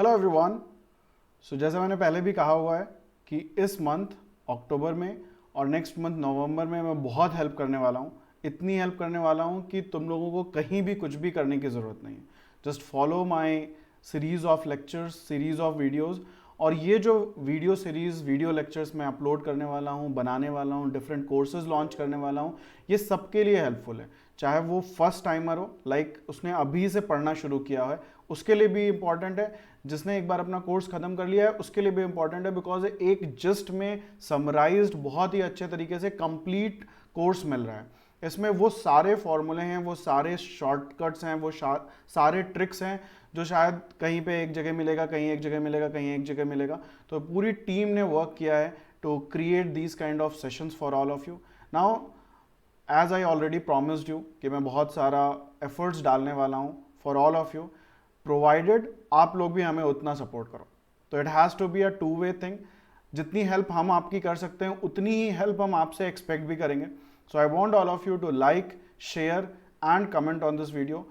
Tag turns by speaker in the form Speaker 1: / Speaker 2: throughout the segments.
Speaker 1: Hello everyone. सो जैसे मैंने पहले भी कहा हुआ है कि इस मंथ अक्टूबर में और नेक्स्ट मंथ नवंबर में मैं बहुत हेल्प करने वाला हूँ। इतनी हेल्प करने वाला हूँ कि तुम लोगों को कहीं भी कुछ भी करने की ज़रूरत नहीं है। Just follow my series of lectures, series of videos. और ये जो वीडियो सीरीज़, वीडियो लेक्चर्स मैं अपलोड करने वाला हूँ, बनाने वाला हूँ, डिफरेंट कोर्सेज लॉन्च करने वाला हूँ, ये सबके लिए हेल्पफुल है। चाहे वो फर्स्ट टाइमर हो, लाइक उसने अभी से पढ़ना शुरू किया है, उसके लिए भी इंपॉर्टेंट है। जिसने एक बार अपना कोर्स खत्म कर लिया है उसके लिए भी इंपॉर्टेंट है, बिकॉज एक जस्ट में समराइज्ड बहुत ही अच्छे तरीके से कंप्लीट कोर्स मिल रहा है। इसमें वो सारे फॉर्मूले हैं, वो सारे शॉर्टकट्स हैं, वो सारे ट्रिक्स हैं जो शायद कहीं पे एक जगह मिलेगा, कहीं एक जगह मिलेगा, कहीं एक जगह मिलेगा। तो पूरी टीम ने वर्क किया है to create these kind of sessions for all of you. Now as I already promised you कि मैं बहुत सारा एफर्ट्स डालने वाला हूँ for all of you, provided आप लोग भी हमें उतना सपोर्ट करो। तो it has to be a two way thing. जितनी हेल्प हम आपकी कर सकते हैं उतनी ही हेल्प हम आपसे एक्सपेक्ट भी करेंगे। So I want all of you to like, share and comment on this video.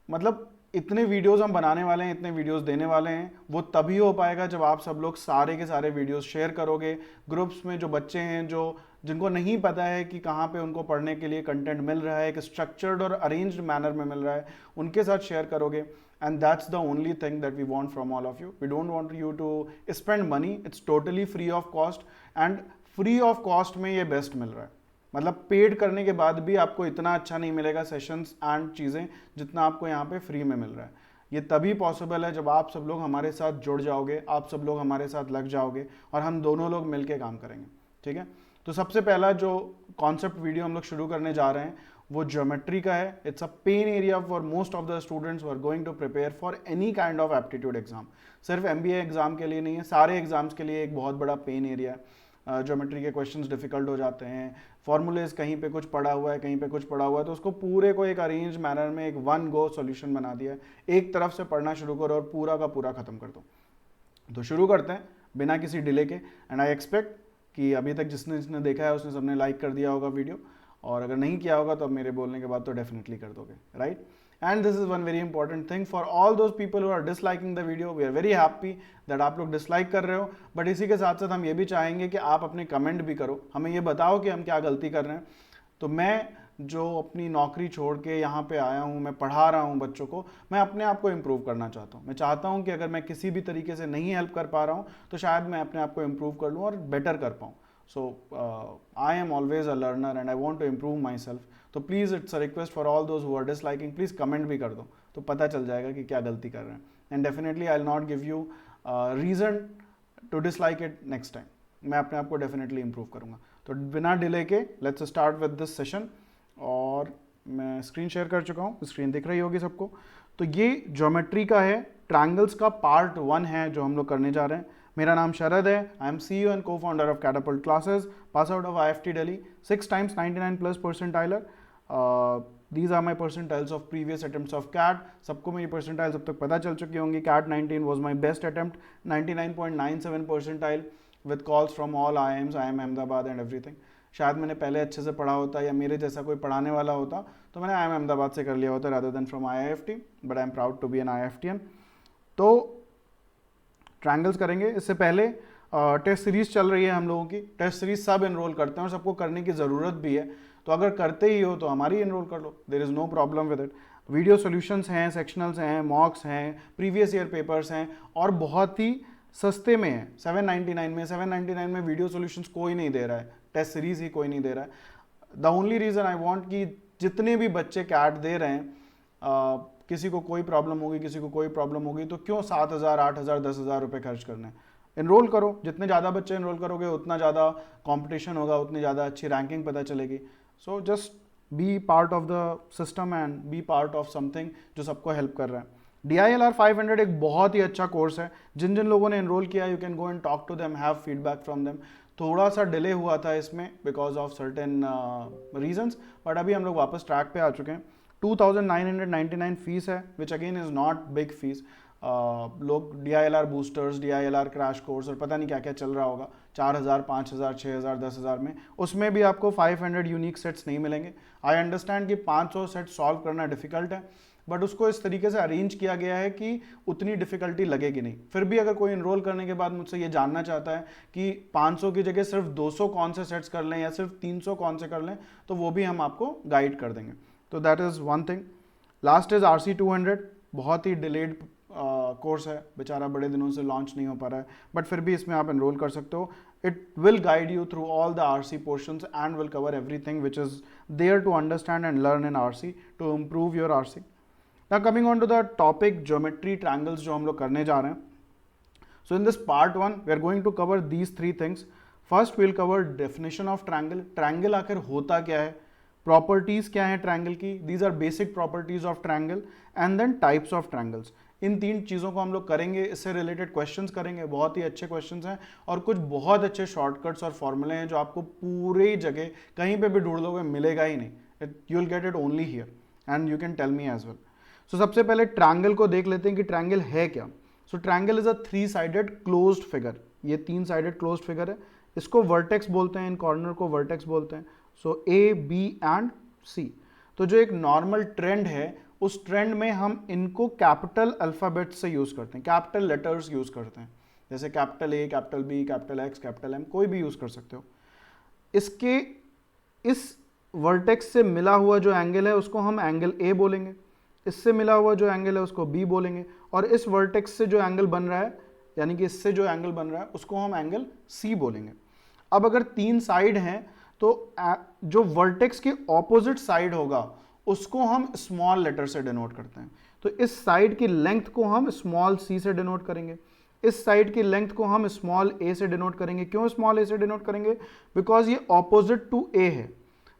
Speaker 1: मतलब इतने वीडियोस हम बनाने वाले हैं, इतने वीडियोस देने वाले हैं, वो तभी हो पाएगा जब आप सब लोग सारे के सारे वीडियोस शेयर करोगे। ग्रुप्स में जो बच्चे हैं, जो जिनको नहीं पता है कि कहाँ पे उनको पढ़ने के लिए कंटेंट मिल रहा है, एक स्ट्रक्चर्ड और अरेंज्ड मैनर में मिल रहा है, उनके साथ शेयर करोगे। And that's the only thing that we want from all of you. We don't want you to spend money, it's totally free of cost. And free of cost में ये best मिल रहा है। मतलब पेड करने के बाद भी आपको इतना अच्छा नहीं मिलेगा सेशंस एंड चीज़ें जितना आपको यहाँ पे फ्री में मिल रहा है। ये तभी पॉसिबल है जब आप सब लोग हमारे साथ जुड़ जाओगे, आप सब लोग हमारे साथ लग जाओगे और हम दोनों लोग मिलके काम करेंगे। ठीक है, तो सबसे पहला जो कॉन्सेप्ट वीडियो हम लोग शुरू करने जा रहे हैं वो ज्योमेट्री का है। It's a pain area for most of the students who are going to prepare for any kind of aptitude exam. सिर्फ एमबीए एग्जाम के लिए नहीं है, सारे एग्जाम्स के लिए एक बहुत बड़ा पेन एरिया है। ज्योमेट्री के क्वेश्चंस डिफिकल्ट हो जाते हैं, फॉर्मूलेज कहीं पे कुछ पड़ा हुआ है, कहीं पे कुछ पड़ा हुआ है, तो उसको पूरे को एक अरेंज मैनर में एक वन गो सॉल्यूशन बना दिया है। एक तरफ से पढ़ना शुरू करो और पूरा का पूरा खत्म कर दो। तो शुरू करते हैं बिना किसी डिले के। एंड आई एक्सपेक्ट कि अभी तक जिसने जिसने देखा है उसने सबने लाइक कर दिया होगा वीडियो, और अगर नहीं किया होगा तो अब मेरे बोलने के बाद तो डेफिनेटली कर दोगे, right? And this is one very important thing for all those people who are disliking the video. We are very happy that आप लोग डिसलाइक कर रहे हो, बट इसी के साथ साथ हम ये भी चाहेंगे कि आप अपने कमेंट भी करो, हमें ये बताओ कि हम क्या गलती कर रहे हैं। तो मैं जो अपनी नौकरी छोड़ के यहाँ पे आया हूँ, मैं पढ़ा रहा हूँ बच्चों को, मैं अपने आप को इम्प्रूव करना चाहता हूँ। मैं चाहता हूँ कि अगर मैं किसी भी तरीके से नहीं हेल्प कर पा रहा हूँ तो शायद मैं अपने आप को इम्प्रूव कर लूँ और बेटर कर पाऊँ। So I am always a learner and I want to improve myself. तो please it's a request for all those who are disliking, please comment भी कर दो तो पता चल जाएगा कि क्या गलती कर रहे हैं। And definitely I will not give you reason to dislike it next time. मैं अपने आप को डेफिनेटली इम्प्रूव करूँगा। तो बिना डिले के let's start with this session. और मैं स्क्रीन शेयर कर चुका हूँ, स्क्रीन दिख रही होगी सबको। तो ये ज्योमेट्री का है, ट्रायंगल्स का पार्ट 1 है जो हम लोग करने जा रहे हैं। मेरा नाम शरद है, I am CEO and co-founder of catapult classes, pass out of IFT Delhi, 6 times 99+ percentiler. These are my percentiles of previous attempts of CAT. सबको मेरी परसेंटाइल्स अब तक पता चल चुकी होंगी। CAT 19 was my best attempt, 99.97 percentile with calls from all IIMs, IIM Ahmedabad and everything. शायद मैंने पहले अच्छे से पढ़ा होता या मेरे जैसा कोई पढ़ाने वाला होता तो मैंने IIM अहमदाबाद से कर लिया होता rather than from IIFT, but I am proud to be an IIFTian। तो ट्रायंगल्स करेंगे। इससे पहले टेस्ट सीरीज चल रही है हम लोगों की। टेस्ट सीरीज सब एनरोल करते हैं और सबको करने की ज़रूरत भी है। तो अगर करते ही हो तो हमारी एनरोल कर लो, there is no problem with it. Video solutions हैं, सेक्शनल्स हैं, मॉक्स हैं, प्रीवियस ईयर पेपर्स हैं, और बहुत ही सस्ते में है, 799 में। 799 में वीडियो सॉल्यूशंस कोई नहीं दे रहा है, टेस्ट सीरीज ही कोई नहीं दे रहा है। The only reason I want कि जितने भी बच्चे कैट दे रहे हैं, किसी को कोई प्रॉब्लम होगी, किसी को कोई प्रॉब्लम होगी, तो क्यों 7,000, 8,000, 10,000 रुपये खर्च करने। एनरोल करो, जितने ज़्यादा बच्चे एनरोल करोगे उतना ज़्यादा कंपटीशन होगा, उतनी ज़्यादा अच्छी रैंकिंग पता चलेगी। So just be part of the system and be part of something जो सबको हेल्प कर रहा है। DILR 500 एक बहुत ही अच्छा कोर्स है। जिन जिन लोगों ने एनरोल किया, you can go and talk to them, have feedback from them. थोड़ा सा डिले हुआ था इसमें because of certain reasons, but अभी हम लोग वापस ट्रैक पे आ चुके हैं। 2,999 फीस है, which again is not big fees. लोग DILR boosters, DILR crash course और पता नहीं क्या क्या चल रहा होगा 4,000, 5,000, 6,000, 10,000 में, उसमें भी आपको 500 यूनिक सेट्स नहीं मिलेंगे। आई अंडरस्टैंड कि 500 सेट सॉल्व करना डिफिकल्ट है, बट उसको इस तरीके से अरेंज किया गया है कि उतनी डिफिकल्टी लगेगी नहीं। फिर भी अगर कोई इनरोल करने के बाद मुझसे ये जानना चाहता है कि 500 की जगह सिर्फ 200 कौन से सेट्स कर लें या सिर्फ 300 कौन से कर लें, तो वो भी हम आपको गाइड कर देंगे। तो that is one thing. Last is RC200, बहुत ही डिलेड कोर्स है, बेचारा बड़े दिनों से लॉन्च नहीं हो पा रहा है, बट फिर भी इसमें आप एनरोल कर सकते हो। It will guide you through all the RC portions and will cover everything which is there to understand and learn in RC to improve your RC. Now coming on to the topic geometry triangles जो हम लोग करने जा रहे हैं. So in this part 1 we are going to cover these three things. First we will cover definition of triangle. Triangle आखिर होता क्या है, properties क्या है triangle की, these are basic properties of triangle, and then types of triangles. इन तीन चीज़ों को हम लोग करेंगे, इससे रिलेटेड क्वेश्चंस करेंगे, बहुत ही अच्छे क्वेश्चंस हैं और कुछ बहुत अच्छे शॉर्टकट्स और फॉर्मूले हैं जो आपको पूरी जगह कहीं पे भी ढूंढ लोगे मिलेगा ही नहीं, you will get it only here and you can tell me as well. So सबसे पहले ट्रायंगल को देख लेते हैं कि ट्रायंगल है क्या। So triangle is a three sided closed figure, ये 3-साइडेड क्लोज्ड फिगर है, इसको वर्टेक्स बोलते हैं, इन कॉर्नर को वर्टेक्स बोलते हैं। सो A, B एंड C। तो जो एक नॉर्मल ट्रेंड है उस ट्रेंड में हम इनको कैपिटल अल्फ़ाबेट से यूज़ करते हैं, कैपिटल लेटर्स यूज़ करते हैं, जैसे capital A, capital B, capital X, capital M, कोई भी यूज़ कर सकते हो। इसके इस वर्टेक्स से मिला हुआ जो एंगल है उसको हम एंगल A बोलेंगे, इससे मिला हुआ जो एंगल है उसको B बोलेंगे, और इस वर्टेक्स से जो एंगल बन रहा है, यानी कि इससे जो एंगल बन रहा है उसको हम एंगल C बोलेंगे। अब अगर 3 साइड हैं तो जो वर्टेक्स के ऑपोजिट साइड होगा उसको हम स्मॉल लेटर से डिनोट करते हैं। तो इस साइड की लेंथ को हम स्मॉल c से डिनोट करेंगे, इस साइड की लेंथ को हम स्मॉल a से डिनोट करेंगे। क्यों स्मॉल a से डिनोट करेंगे? बिकॉज ये ऑपोजिट टू a है,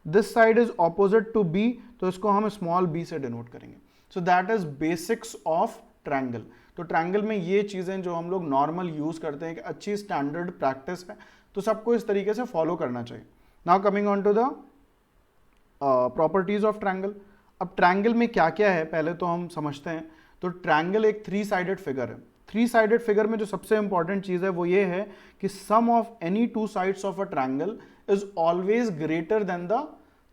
Speaker 1: this side is opposite to b, तो इसको हम स्मॉल b से डिनोट करेंगे। So that is basics of triangle. तो ट्रायंगल में ये चीज़ें जो हम लोग नॉर्मल यूज़ करते हैं, कि अच्छी स्टैंडर्ड प्रैक्टिस है, तो सबको इस तरीके से फॉलो करना चाहिए। Now coming on to the properties of triangle. अब ट्रायंगल में क्या क्या है पहले तो हम समझते हैं। तो ट्रायंगल एक 3-साइडेड फिगर है। 3-साइडेड फिगर में जो सबसे इंपॉर्टेंट चीज़ है वो ये है कि sum of any 2 sides of a triangle is always greater than the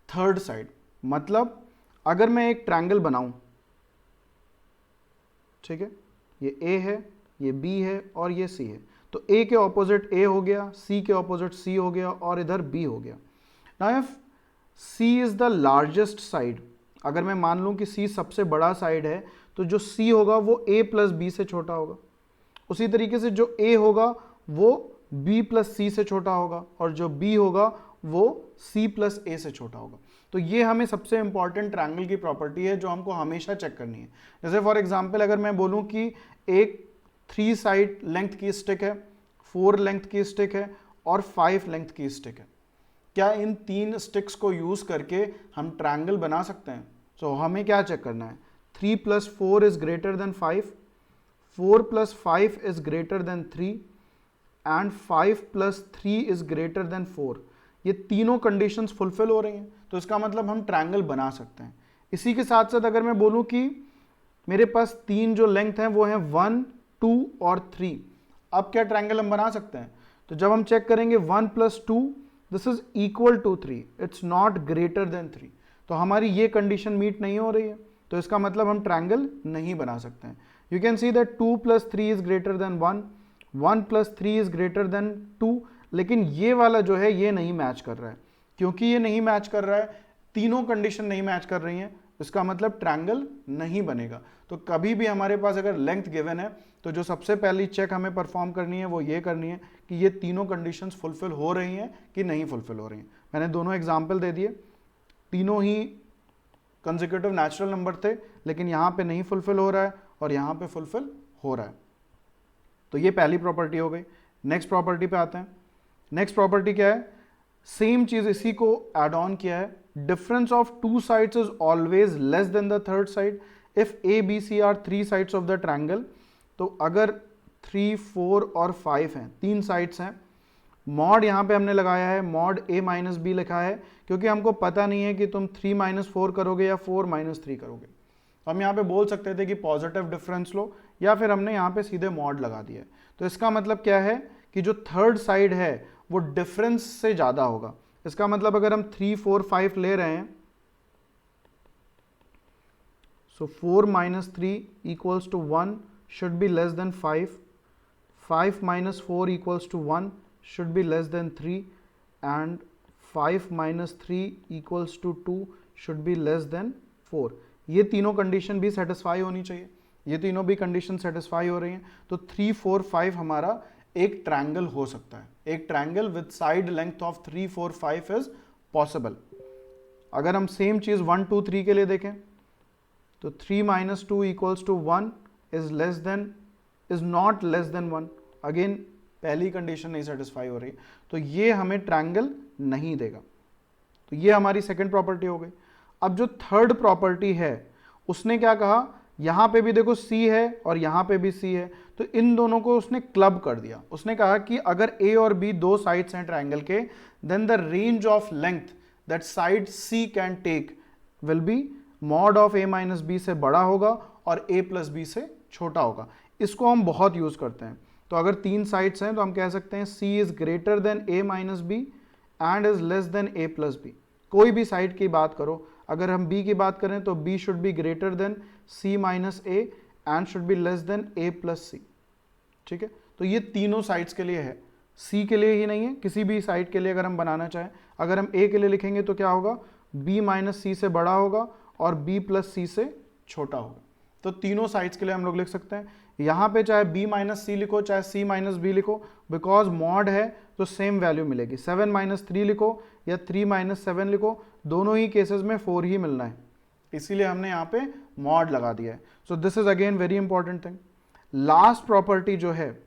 Speaker 1: third side. मतलब अगर मैं एक ट्रायंगल बनाऊं, ठीक है, ये A है, ये B है और ये C है, तो A के ऑपोजिट A हो गया, C के ऑपोजिट C हो गया और इधर B हो गया। Now if C is the largest side, अगर मैं मान लूं कि C सबसे बड़ा साइड है, तो जो C होगा वो A प्लस B से छोटा होगा। उसी तरीके से जो A होगा वो B प्लस C से छोटा होगा और जो B होगा वो C प्लस A से छोटा होगा। तो ये हमें सबसे इंपॉर्टेंट ट्रायंगल की प्रॉपर्टी है जो हमको हमेशा चेक करनी है। जैसे फॉर एग्जांपल अगर मैं बोलूं कि एक 3 साइड लेंथ की स्टिक है, 4 लेंथ की स्टिक है और 5 लेंथ की स्टिक है, क्या इन 3 स्टिक्स को यूज करके हम ट्रायंगल बना सकते हैं? सो हमें क्या चेक करना है? 3 + 4 is greater then 5, 4 + 5 is greater than 3 and 5 + 3 is greater then 4। ये तीनों कंडीशंस फुलफिल हो रही हैं, तो इसका मतलब हम ट्रायंगल बना सकते हैं। इसी के साथ साथ अगर मैं बोलूं कि मेरे पास 3 जो लेंथ हैं वो हैं 1, 2 और 3, अब क्या ट्रायंगल हम बना सकते हैं? तो जब हम चेक करेंगे 1 + 2 this is equal to 3, it's not greater than 3, तो हमारी ये कंडीशन मीट नहीं हो रही है, तो इसका मतलब हम ट्रायंगल नहीं बना सकते हैं। You can see that 2 + 3 is greater then 1, 1 + 3 is greater then 2, लेकिन ये वाला जो है ये नहीं मैच कर रहा है। क्योंकि ये नहीं मैच कर रहा है, तीनों कंडीशन नहीं मैच कर रही हैं, इसका मतलब ट्रायंगल नहीं बनेगा। तो कभी भी हमारे पास अगर लेंथ गिवन है तो जो सबसे पहली चेक हमें परफॉर्म करनी है वो ये करनी है कि ये तीनों कंडीशंस फुलफिल हो रही हैं कि नहीं फुलफिल हो रही हैं। मैंने दोनों एग्जाम्पल दे दिए, तीनों ही कंसेक्यूटिव नेचुरल नंबर थे, लेकिन यहाँ पे नहीं फुलफिल हो रहा है और यहाँ पे फुलफिल हो रहा है। तो ये पहली प्रॉपर्टी हो गई। नेक्स्ट प्रॉपर्टी पे आते हैं। नेक्स्ट प्रॉपर्टी क्या है? सेम चीज इसी को एड ऑन किया है, difference of 2 sides is always less than the third side if A, B, C are 3 sides of the triangle. तो अगर 3, 4 और 5 हैं, 3 साइड्स हैं, मॉड यहाँ पे हमने लगाया है, मॉड A - B लिखा है क्योंकि हमको पता नहीं है कि तुम 3 - 4 करोगे या 4 - 3 करोगे। तो हम यहाँ पे बोल सकते थे कि पॉजिटिव डिफरेंस लो, या फिर हमने यहाँ पे सीधे मॉड लगा दिया है। तो इसका मतलब क्या है कि जो थर्ड साइड है वो डिफरेंस से ज़्यादा होगा। इसका मतलब अगर हम 3, 4, 5 ले रहे हैं, So 4 minus 3 equals to 1 should be less than 5. 5 minus 4 equals to 1 should be less than 3, and 5 minus 3 equals to 2 should be less than 4. ये तीनों कंडीशन भी सेटिस्फाई होनी चाहिए, ये तीनों भी कंडीशन सेटिस्फाई हो रही हैं, तो 3 4 5 हमारा एक ट्रायंगल हो सकता है. एक triangle with side length of 3 4 5 is possible. अगर हम सेम चीज 1 2 3 के लिए देखें तो 3 minus 2 equals to 1 is not less than 1. Again पहली कंडीशन नहीं सेटिस्फाई हो रही, तो ये हमें ट्रायंगल नहीं देगा. तो ये हमारी सेकंड प्रॉपर्टी हो गई. अब जो थर्ड प्रॉपर्टी है उसने क्या कहा, यहां पे भी देखो C है और यहां पे भी C है, तो इन दोनों को उसने क्लब कर दिया. उसने कहा कि अगर A और B दो साइड्स हैं ट्रायंगल के, then the range of length that side C can take will be mod of A minus B से बड़ा होगा और A प्लस B से छोटा होगा. इसको हम बहुत यूज करते हैं. तो अगर तीन साइड्स हैं तो हम कह सकते हैं C is greater then A minus B and is less then A plus B. कोई भी साइड की बात करो, अगर हम B की बात करें तो B should be greater then C minus A and should be less then A plus C. ठीक है, तो ये तीनों साइड्स के लिए है, C के लिए ही नहीं है, किसी भी साइड के लिए अगर हम बनाना चाहें. अगर हम A के लिए लिखेंगे तो क्या होगा, B माइनस C से बड़ा होगा और B प्लस C से छोटा होगा. तो तीनों साइड्स के लिए हम लोग लिख सकते हैं. यहाँ पे चाहे B माइनस C लिखो चाहे C माइनस B लिखो, बिकॉज मॉड है तो सेम वैल्यू मिलेगी. 7 माइनस 3 लिखो या 3 माइनस 7 लिखो, दोनों ही केसेस में 4 ही मिलना है, इसीलिए हमने यहाँ पे मॉड लगा दिया है. So this is again very important thing. Last property जो है,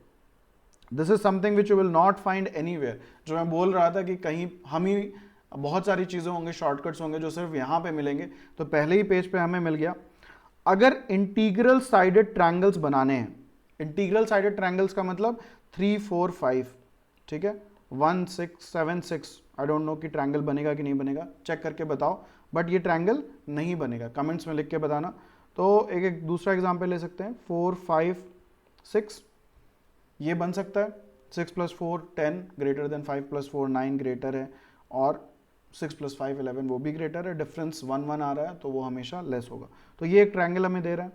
Speaker 1: this is something which you will not find anywhere. जो मैं बोल रहा था कि कहीं हम ही बहुत सारी चीज़ें होंगे, शॉर्टकट्स होंगे जो सिर्फ यहाँ पे मिलेंगे, तो पहले ही पेज पे हमें मिल गया. अगर इंटीग्रल साइडेड ट्रायंगल्स बनाने हैं, इंटीग्रल साइडेड ट्रायंगल्स का मतलब 3 4 5, ठीक है, 1 6 7 6, आई डोंट नो कि ट्रायंगल बनेगा कि नहीं बनेगा, चेक करके बताओ, बट ये ट्रायंगल नहीं बनेगा, कमेंट्स में लिख के बताना. तो एक दूसरा एग्जाम्पल ले सकते हैं, 4 5 6, ये बन सकता है. 6 plus 4 10 greater than 5 plus 4 9 greater है, और 6 प्लस 5 11 वो भी ग्रेटर है. डिफरेंस 1 1 आ रहा है तो वो हमेशा लेस होगा. तो ये एक ट्रायंगल हमें दे रहा है.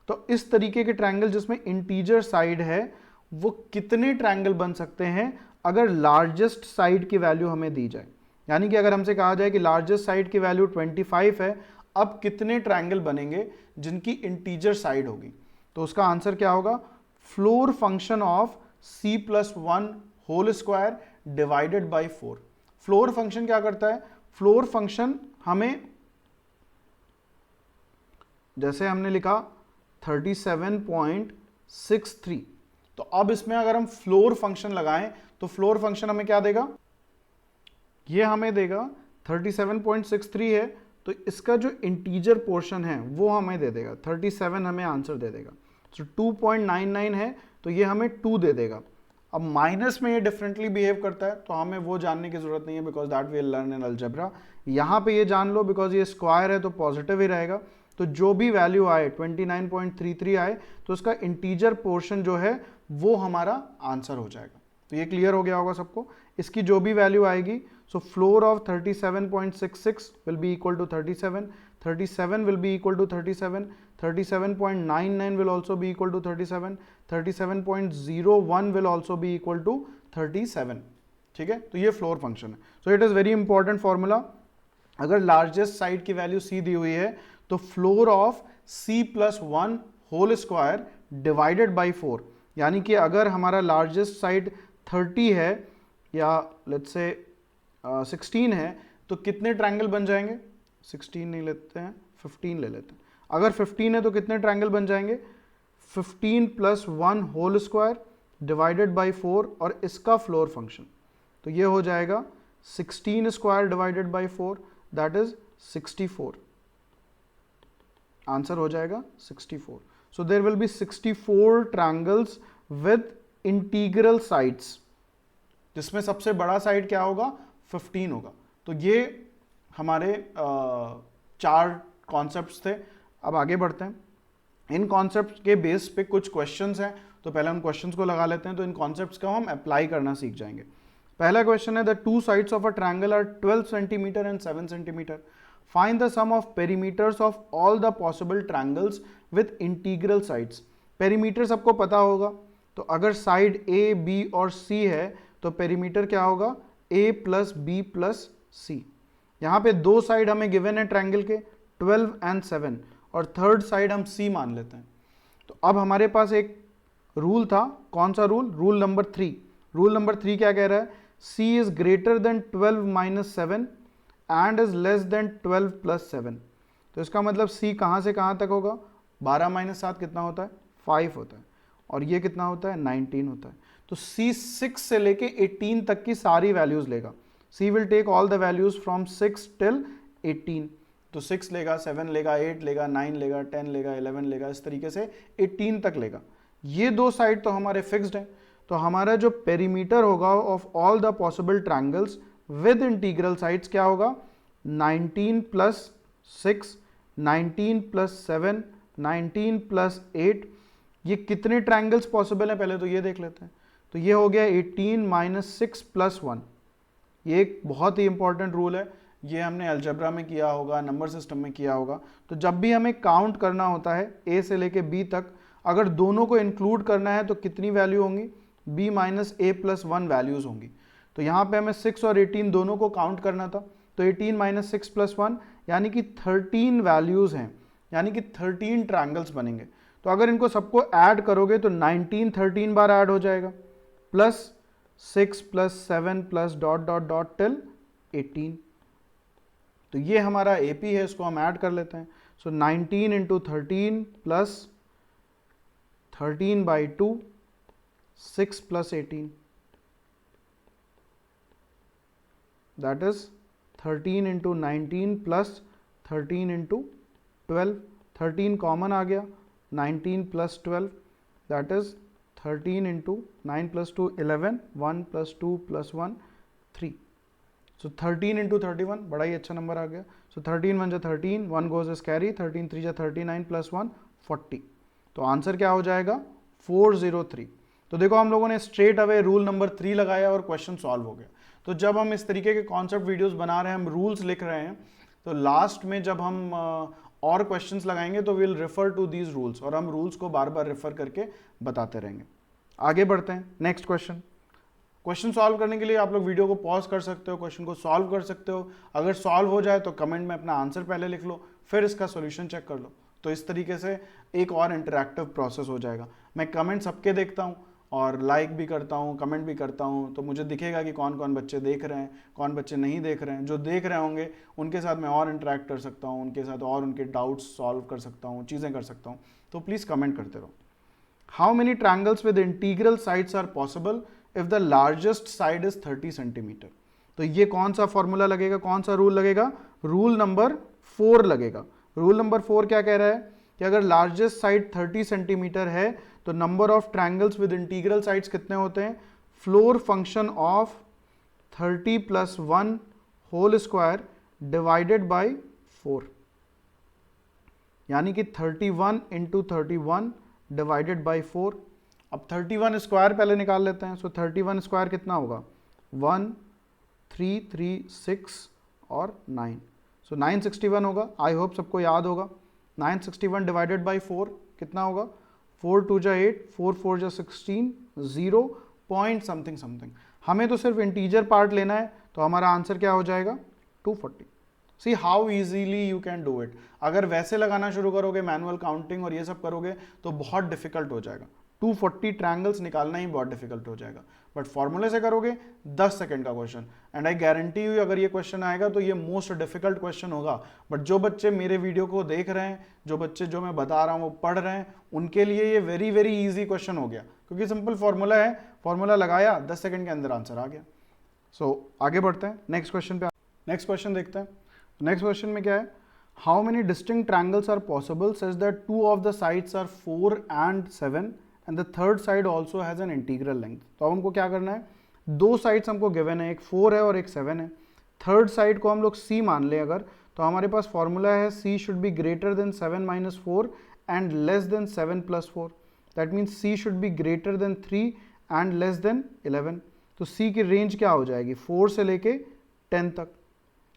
Speaker 1: तो इस तरीके के ट्रायंगल जिसमें इंटीजर साइड है, वो कितने ट्रायंगल बन सकते हैं अगर लार्जेस्ट साइड की वैल्यू हमें दी जाए. यानी कि अगर हमसे कहा जाए कि लार्जेस्ट साइड की वैल्यू 25 है, अब कितने ट्रायंगल बनेंगे जिनकी इंटीजर साइड होगी. तो उसका आंसर क्या होगा, floor function of C plus 1 whole square divided by 4. Floor function क्या करता है, फ्लोर फंक्शन हमें, जैसे हमने लिखा 37.63, तो अब इसमें अगर हम फ्लोर फंक्शन लगाएं तो फ्लोर फंक्शन हमें क्या देगा, ये हमें देगा 37.63 है, तो इसका जो इंटीजर पोर्शन है वो हमें दे देगा 37, हमें आंसर दे देगा. तो 2.99 है तो ये हमें 2 दे देगा. अब माइनस में ये डिफरेंटली बिहेव करता है तो हमें वो जानने की जरूरत नहीं है, because that we will learn in algebra. यहाँ पे ये जान लो, बिकॉज ये स्क्वायर है तो पॉजिटिव ही रहेगा. तो जो भी वैल्यू आए 29.33 आए तो उसका इंटीजर पोर्शन जो है वो हमारा आंसर हो जाएगा. तो ये क्लियर हो गया होगा सबको. इसकी जो भी वैल्यू आएगी, so floor of 37.66 will be equal to 37, 37 will be equal to 37, 37.99 will also be equal to 37, 37.01 will also be equal to 37. ठीक है, तो ये फ्लोर फंक्शन है. So it is very important formula. अगर लार्जेस्ट साइड की value C दी हुई है तो floor of C plus 1 whole square divided by 4, यानी कि अगर हमारा लार्जेस्ट साइड 30 है या लेट्स से 16 है, तो कितने ट्रायंगल बन जाएंगे, 16 नहीं लेते हैं, 15 ले लेते हैं. अगर 15 है तो कितने ट्रायंगल बन जाएंगे, 15 plus 1 whole square divided by 4 और इसका फ्लोर फंक्शन, तो ये हो जाएगा 16 square divided by 4, that is 64. Answer हो जाएगा 64. So there will be 64 triangles with integral sides, जिसमें सबसे बड़ा साइड क्या होगा, 15 होगा. तो ये हमारे 4 कॉन्सेप्ट्स थे. अब आगे बढ़ते हैं. इन कॉन्सेप्ट्स के बेस पे कुछ क्वेश्चंस हैं, तो पहले हम क्वेश्चंस को लगा लेते हैं, तो इन कॉन्सेप्ट्स को हम अप्लाई करना सीख जाएंगे. पहला क्वेश्चन है, the 2 sides of a triangle are 12 centimetre and 7 centimetre. Find the sum of perimeters of all the possible triangles with integral sides. Perimeter सबको पता होगा, तो अगर साइड ए बी और सी है तो पेरीमीटर क्या होगा, ए प्लस बी प्लस सी। यहाँ पे दो साइड हमें गिवन है ट्रायंगल के 12 एंड 7 और थर्ड साइड हम सी मान लेते हैं। तो अब हमारे पास एक रूल था, कौन सा rule, rule number 3। Rule number 3 क्या कह रहा है, c is greater than 12 minus 7 and is less than 12 plus 7। तो इसका मतलब सी कहाँ से कहाँ तक होगा, 12 माइनस 7 कितना होता है, 5 होता है, और ये कितना होता है, 19 होता है। तो सी 6 से लेके 18 तक की सारी वैल्यूज लेगा। C will take all the values from 6 till 18। तो 6 लेगा, 7 लेगा, 8 लेगा, 9 लेगा, 10 लेगा, 11 लेगा, इस तरीके से 18 तक लेगा। ये दो साइड तो हमारे फिक्स्ड हैं, तो हमारा जो पेरीमीटर होगा of all the possible triangles with integral sides क्या होगा, 19 प्लस 6, 19 प्लस 7, 19 प्लस 8। ये कितने ट्रायंगल्स पॉसिबल हैं पहले तो ये देख लेते हैं। तो ये हो गया 18 माइनस 6 प्लस 1। ये एक बहुत ही इंपॉर्टेंट रूल है, ये हमने अलजेब्रा में किया होगा, नंबर सिस्टम में किया होगा। तो जब भी हमें काउंट करना होता है ए से लेके बी तक, अगर दोनों को इंक्लूड करना है तो कितनी वैल्यू होंगी, b माइनस ए प्लस 1 वैल्यूज होंगी। तो यहाँ पे हमें 6 और 18 दोनों को काउंट करना था, तो 18 माइनस 6 प्लस 1 यानी कि 13 वैल्यूज हैं, यानी कि 13 ट्रायंगल्स बनेंगे। तो अगर इनको सबको ऐड करोगे तो 19 13 बार ऐड हो जाएगा, plus 6 plus 7 plus dot dot dot till 18। तो ये हमारा AP है, इसको हम ऐड कर लेते हैं। So 19 into 13 plus 13 by 2, 6 plus 18, that is 13 into 19 plus 13 into 12। 13 common आ गया, 19 plus 12 that is 13 into 9 plus 2 11, 1 plus 2 plus 1 3। So 13 into 31, बड़ा ही अच्छा नंबर आ गया। सो 13 1 जा 13, 1 गोज इज कैरी, 13 3 जा 39 प्लस 1 40। तो आंसर क्या हो जाएगा, 403। तो देखो हम लोगों ने स्ट्रेट अवे रूल नंबर 3 लगाया और क्वेश्चन सॉल्व हो गया। तो जब हम इस तरीके के कॉन्सेप्ट वीडियोस बना रहे हैं, हम रूल्स लिख रहे हैं, तो लास्ट में जब हम और क्वेश्चंस लगाएंगे तो will refer to these rules, और हम रूल्स को बार बार रेफर करके बताते रहेंगे। आगे बढ़ते हैं, नेक्स्ट क्वेश्चन। क्वेश्चन सॉल्व करने के लिए आप लोग वीडियो को पॉज कर सकते हो, क्वेश्चन को सॉल्व कर सकते हो। अगर सॉल्व हो जाए तो कमेंट में अपना आंसर पहले लिख लो, फिर इसका सॉल्यूशन चेक कर लो। तो इस तरीके से एक और इंटरैक्टिव प्रोसेस हो जाएगा। मैं कमेंट सबके देखता हूँ और लाइक भी करता हूँ, कमेंट भी करता हूँ, तो मुझे दिखेगा कि कौन कौन बच्चे देख रहे हैं, कौन बच्चे नहीं देख रहे हैं। जो देख रहे होंगे उनके साथ मैं और इंटरैक्ट कर सकता हूँ, उनके साथ और उनके डाउट्स सॉल्व कर सकता हूँ, चीज़ें कर सकता हूँ। तो प्लीज़ कमेंट करते रहो। How many triangles with integral sides are possible if the largest side is 30 centimetre. तो ये कौन सा फॉर्मूला लगेगा, कौन सा रूल लगेगा, रूल नंबर 4 लगेगा। रूल नंबर 4 क्या कह रहा है कि अगर लार्जेस्ट साइड 30 सेंटीमीटर है तो number of triangles with integral sides कितने होते हैं, floor function of 30 plus 1 whole square divided by 4, यानी कि 31 इंटू 31 डिवाइडेड बाई 4। अब 31 स्क्वायर पहले निकाल लेते हैं। सो 31 स्क्वायर कितना होगा, 1 3 3 6 और 9, सो 961 होगा। आई होप सबको याद होगा। 961 डिवाइडेड बाई 4 कितना होगा, 4 2 जा 8, 4 4 जा 16, 0 पॉइंट समथिंग समथिंग। हमें तो सिर्फ इंटीजर पार्ट लेना है, तो हमारा आंसर क्या हो जाएगा, 240। See how easily you can do it. अगर वैसे लगाना शुरू करोगे, मैनुअल काउंटिंग और ये सब करोगे तो बहुत डिफिकल्ट हो जाएगा। 240 ट्रायंगल्स निकालना ही बहुत डिफिकल्ट हो जाएगा। बट फॉर्मूले से करोगे 10 सेकंड का question, and I guarantee you अगर ये क्वेश्चन आएगा तो ये मोस्ट डिफिकल्ट क्वेश्चन होगा। बट जो बच्चे मेरे वीडियो को देख रहे हैं, जो बच्चे जो मैं बता रहा हूँ वो पढ़ रहे हैं, उनके लिए ये वेरी वेरी ईजी क्वेश्चन हो गया, क्योंकि सिंपल फॉर्मूला है, फॉर्मूला लगाया 10 सेकंड के अंदर आंसर आ गया। सो आगे बढ़ते हैं नेक्स्ट क्वेश्चन पे। नेक्स्ट क्वेश्चन देखते हैं। नेक्स्ट क्वेश्चन में क्या है, how many distinct triangles are possible such that 2 of the sides are 4 and 7 and the third side also has an integral length. तो अब हमको क्या करना है, दो साइड्स हमको गिवन है, एक 4 है और एक 7 है। थर्ड साइड को हम लोग C मान लें अगर, तो हमारे पास फॉर्मूला है C should be greater then 7 minus 4 and less than 7 plus 4। That means C should be greater than 3 and less than 11। तो C की रेंज क्या हो जाएगी, 4 से लेके 10 तक।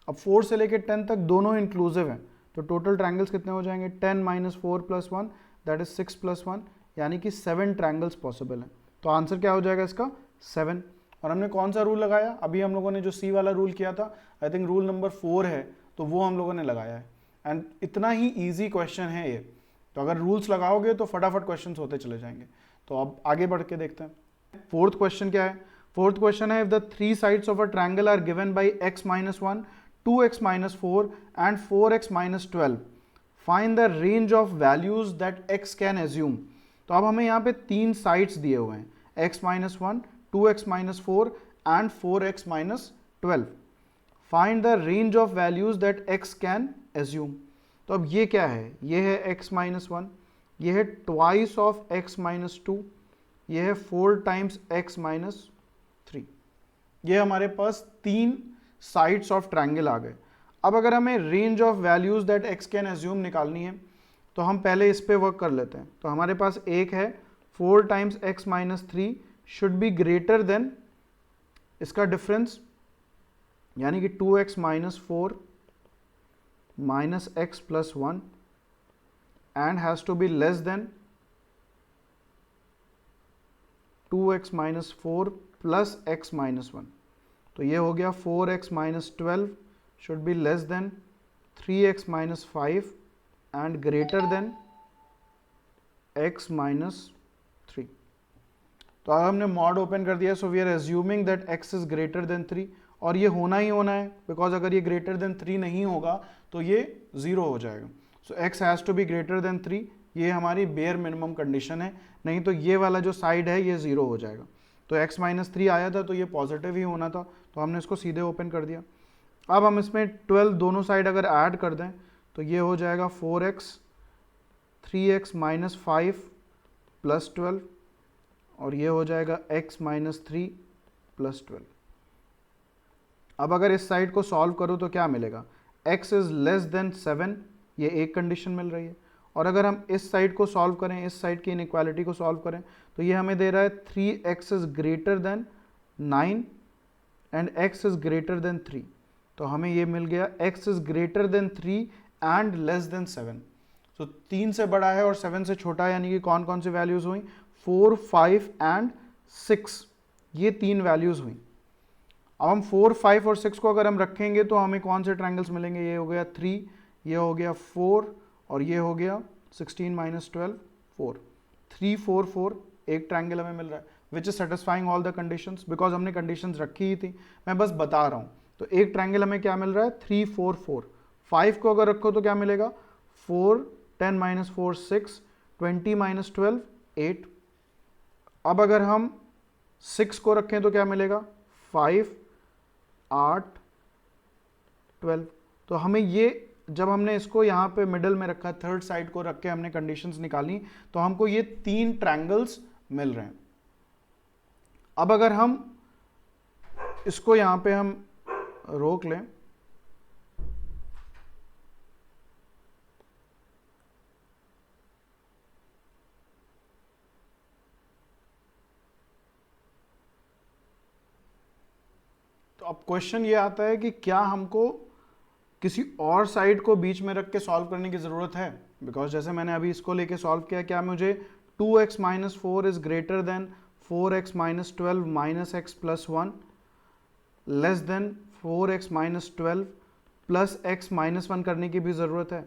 Speaker 1: अब 4 से लेके 10 तक दोनों इंक्लूसिव हैं, तो टोटल ट्रायंगल्स कितने हो जाएंगे, 10 minus 4 plus 1 that is 6 plus 1, यानी कि 7 ट्रायंगल्स पॉसिबल हैं। तो आंसर क्या हो जाएगा इसका, 7। और हमने कौन सा रूल लगाया, अभी हम लोगों ने जो सी वाला रूल किया था, आई थिंक रूल नंबर 4 है, तो वो हम लोगों ने लगाया है। एंड इतना ही ईजी क्वेश्चन है ये, तो अगर रूल्स लगाओगे तो फटाफट क्वेश्चन होते चले जाएंगे। तो अब आगे बढ़ के देखते हैं। फोर्थ क्वेश्चन क्या है, फोर्थ क्वेश्चन है, if the 3 sides of a triangle are given by x minus 1, 2x minus 4 and 4x minus 12, find the range of values that x can assume। तो अब हमें यहाँ पे 3 साइड्स दिए हुए हैं, x minus 1, 2x minus 4 and 4x minus 12, find the range of values that x can assume। तो अब ये क्या है, ये है x minus 1, ये है twice of x minus 2, ये है 4 times x minus 3। ये हमारे पास 3 साइड्स ऑफ ट्रायंगल आ गए। अब अगर हमें range of values that x can assume निकालनी है, तो हम पहले इस पे वर्क कर लेते हैं। तो हमारे पास एक है 4 times x minus 3 should be greater than इसका डिफरेंस, यानी कि 2x minus 4 minus x plus 1 and has to be less than 2x minus 4 plus x minus 1। तो ये हो गया 4x minus 12 should be less than 3x minus 5 and greater than x minus 3। तो अब हमने मॉड ओपन कर दिया, so we are assuming that x is greater than 3, और ये होना ही होना है, बिकॉज अगर ये ग्रेटर देन 3 नहीं होगा तो ये 0 हो जाएगा। So x has to be greater than 3, ये हमारी बेयर मिनिमम कंडीशन है, नहीं तो ये वाला जो साइड है ये 0 हो जाएगा। तो x माइनस 3 आया था तो ये पॉजिटिव ही होना था, तो हमने इसको सीधे ओपन कर दिया। अब हम इसमें 12 दोनों साइड अगर ऐड कर दें तो ये हो जाएगा 4x 3x माइनस 5 प्लस 12, और ये हो जाएगा x माइनस 3 प्लस 12। अब अगर इस साइड को सॉल्व करो तो क्या मिलेगा, x इज लेस देन 7, ये एक कंडीशन मिल रही है। और अगर हम इस साइड को सॉल्व करें, इस साइड की इनइक्वालिटी को सॉल्व करें, तो ये हमें दे रहा है 3x is greater then 9 and x is greater than 3। तो हमें ये मिल गया x is greater than 3 and less than 7। तो 3 से बड़ा है और 7 से छोटा है, यानी कि कौन कौन सी वैल्यूज हुई, 4, 5 एंड 6, ये 3 वैल्यूज हुई। अब हम 4, 5 और 6 को अगर हम रखेंगे तो हमें कौन से ट्रायंगल्स मिलेंगे, ये हो गया 3, ये हो गया 4 और ये हो गया 16 माइनस 12 4, 3, 4, 4 एक ट्रायंगल हमें मिल रहा है which is satisfying all the conditions, because हमने कंडीशंस रखी ही थी, मैं बस बता रहा हूँ। तो एक ट्रायंगल हमें क्या मिल रहा है, 3, 4, 4। 5 को अगर रखो तो क्या मिलेगा, 4, 10 माइनस 4 6, 20 माइनस 12 8। अब अगर हम 6 को रखें तो क्या मिलेगा, 5, 8, 12। तो हमें ये, जब हमने इसको यहाँ पे मिडल में रखा, थर्ड साइड को रख के हमने कंडीशंस निकाली, तो हमको ये 3 ट्रायंगल्स मिल रहे हैं। अब अगर हम इसको यहाँ पे हम रोक लें, तो अब क्वेश्चन ये आता है कि क्या हमको किसी और साइड को बीच में रख के सॉल्व करने की ज़रूरत है, बिकॉज जैसे मैंने अभी इसको लेके सॉल्व किया, क्या मुझे 2x minus 4 is greater then 4x minus 12 minus x plus 1 less than 4x minus 12 plus x minus 1 करने की भी ज़रूरत है।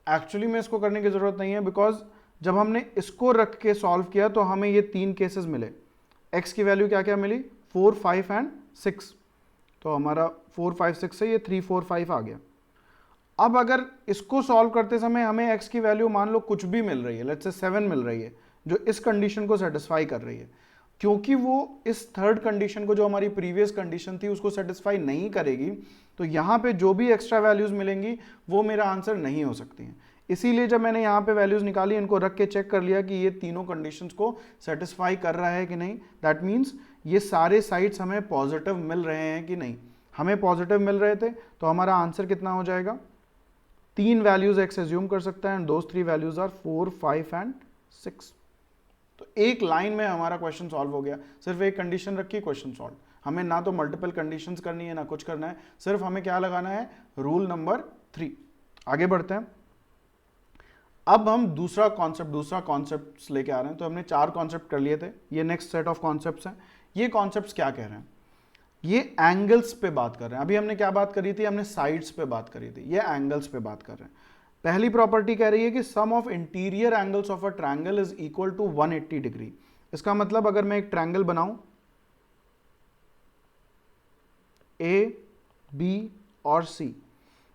Speaker 1: एक्चुअली में इसको करने की ज़रूरत नहीं है, बिकॉज जब हमने इसको रख के सॉल्व किया तो हमें ये 3 केसेस मिले, x की वैल्यू क्या क्या मिली, 4, 5 एंड 6। तो हमारा 4, 5, 6 से ये 3, 4, 5 आ गया। अब अगर इसको सॉल्व करते समय हमें x की वैल्यू मान लो कुछ भी मिल रही है, लेट्स से 7 मिल रही है, जो इस कंडीशन को सेटिस्फाई कर रही है, क्योंकि वो इस थर्ड कंडीशन को, जो हमारी प्रीवियस कंडीशन थी, उसको सेटिस्फाई नहीं करेगी, तो यहाँ पे जो भी एक्स्ट्रा वैल्यूज मिलेंगी वो मेरा आंसर नहीं हो सकती हैं। इसीलिए जब मैंने यहाँ पे वैल्यूज निकाली, इनको रख के चेक कर लिया कि ये तीनों कंडीशंस को सेटिस्फाई कर रहा है कि नहीं, दैट मीन्स ये सारे साइड्स हमें पॉजिटिव मिल रहे हैं कि नहीं। हमें पॉजिटिव मिल रहे थे तो हमारा आंसर कितना हो जाएगा, 3 वैल्यूज x एज्यूम कर सकता है, and those 3 values are 4, 5 and 6। तो एक लाइन में हमारा क्वेश्चन सॉल्व हो गया, सिर्फ एक कंडीशन रखी, क्वेश्चन सॉल्व। हमें ना तो मल्टीपल कंडीशंस करनी है ना कुछ करना है, सिर्फ हमें क्या लगाना है, रूल नंबर 3। आगे बढ़ते हैं। अब हम दूसरा कॉन्सेप्ट लेके आ रहे हैं। तो हमने 4 कॉन्सेप्ट कर लिए थे, ये नेक्स्ट सेट ऑफ कॉन्सेप्ट्स हैं। ये कॉन्सेप्ट्स क्या कह रहे हैं, ये एंगल्स पे बात कर रहे हैं। अभी हमने क्या बात करी थी, हमने साइड्स पे बात करी थी, ये एंगल्स पे बात कर रहे हैं। पहली प्रॉपर्टी कह रही है कि sum of interior angles of a triangle is equal to 180 degree. इसका मतलब अगर मैं एक ट्रायंगल बनाऊं ए, बी और सी,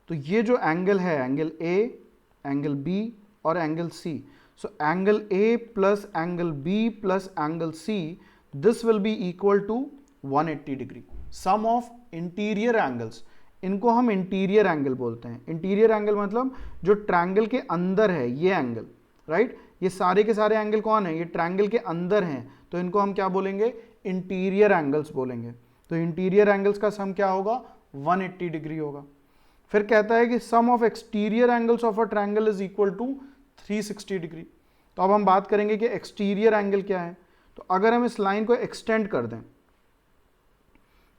Speaker 1: तो ये जो एंगल है, एंगल ए, एंगल बी और angle C, so angle A plus angle B plus angle C, this will be equal to 180 degree. Sum of interior angles, इनको हम इंटीरियर एंगल बोलते हैं। इंटीरियर एंगल मतलब जो ट्रायंगल के अंदर है, ये एंगल, राइट। ये सारे के सारे एंगल कौन है, ये ट्रायंगल के अंदर हैं, तो इनको हम क्या बोलेंगे, इंटीरियर एंगल्स बोलेंगे। तो इंटीरियर एंगल्स का सम क्या होगा, 180 डिग्री होगा। फिर कहता है कि sum of exterior angles of a triangle is equal to 360 degree. तो अब हम बात करेंगे कि एक्सटीरियर एंगल क्या है। तो अगर हम इस लाइन को एक्सटेंड कर दें,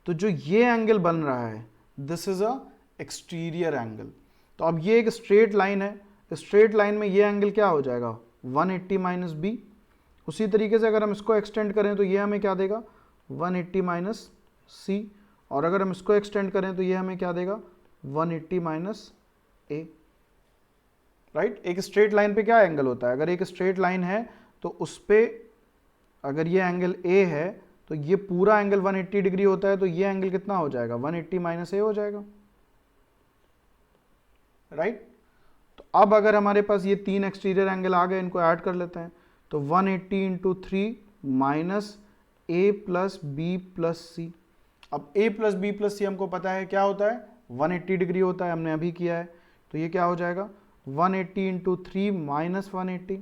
Speaker 1: तो जो ये एंगल बन रहा है, this is a exterior angle. तो अब ये एक स्ट्रेट लाइन है, स्ट्रेट लाइन में ये एंगल क्या हो जाएगा, 180 माइनस बी। उसी तरीके से अगर हम इसको एक्सटेंड करें तो ये हमें क्या देगा, 180 माइनस सी। और अगर हम इसको एक्सटेंड करें तो ये हमें क्या देगा, 180 माइनस ए, राइट। एक स्ट्रेट लाइन पे क्या एंगल होता है, अगर एक स्ट्रेट लाइन है तो उस पे अगर ये एंगल ए है तो ये पूरा एंगल 180 डिग्री होता है, तो ये एंगल कितना हो जाएगा, 180 माइनस ए हो जाएगा, राइट। तो अब अगर हमारे पास ये 3 एक्सटीरियर एंगल आ गए, इनको ऐड कर लेते हैं। तो 180 इंटू 3 माइनस ए प्लस बी प्लस सी। अब a प्लस बी प्लस सी हमको पता है क्या होता है, 180 डिग्री होता है, हमने अभी किया है। तो ये क्या हो जाएगा, 180 into 3 minus 180,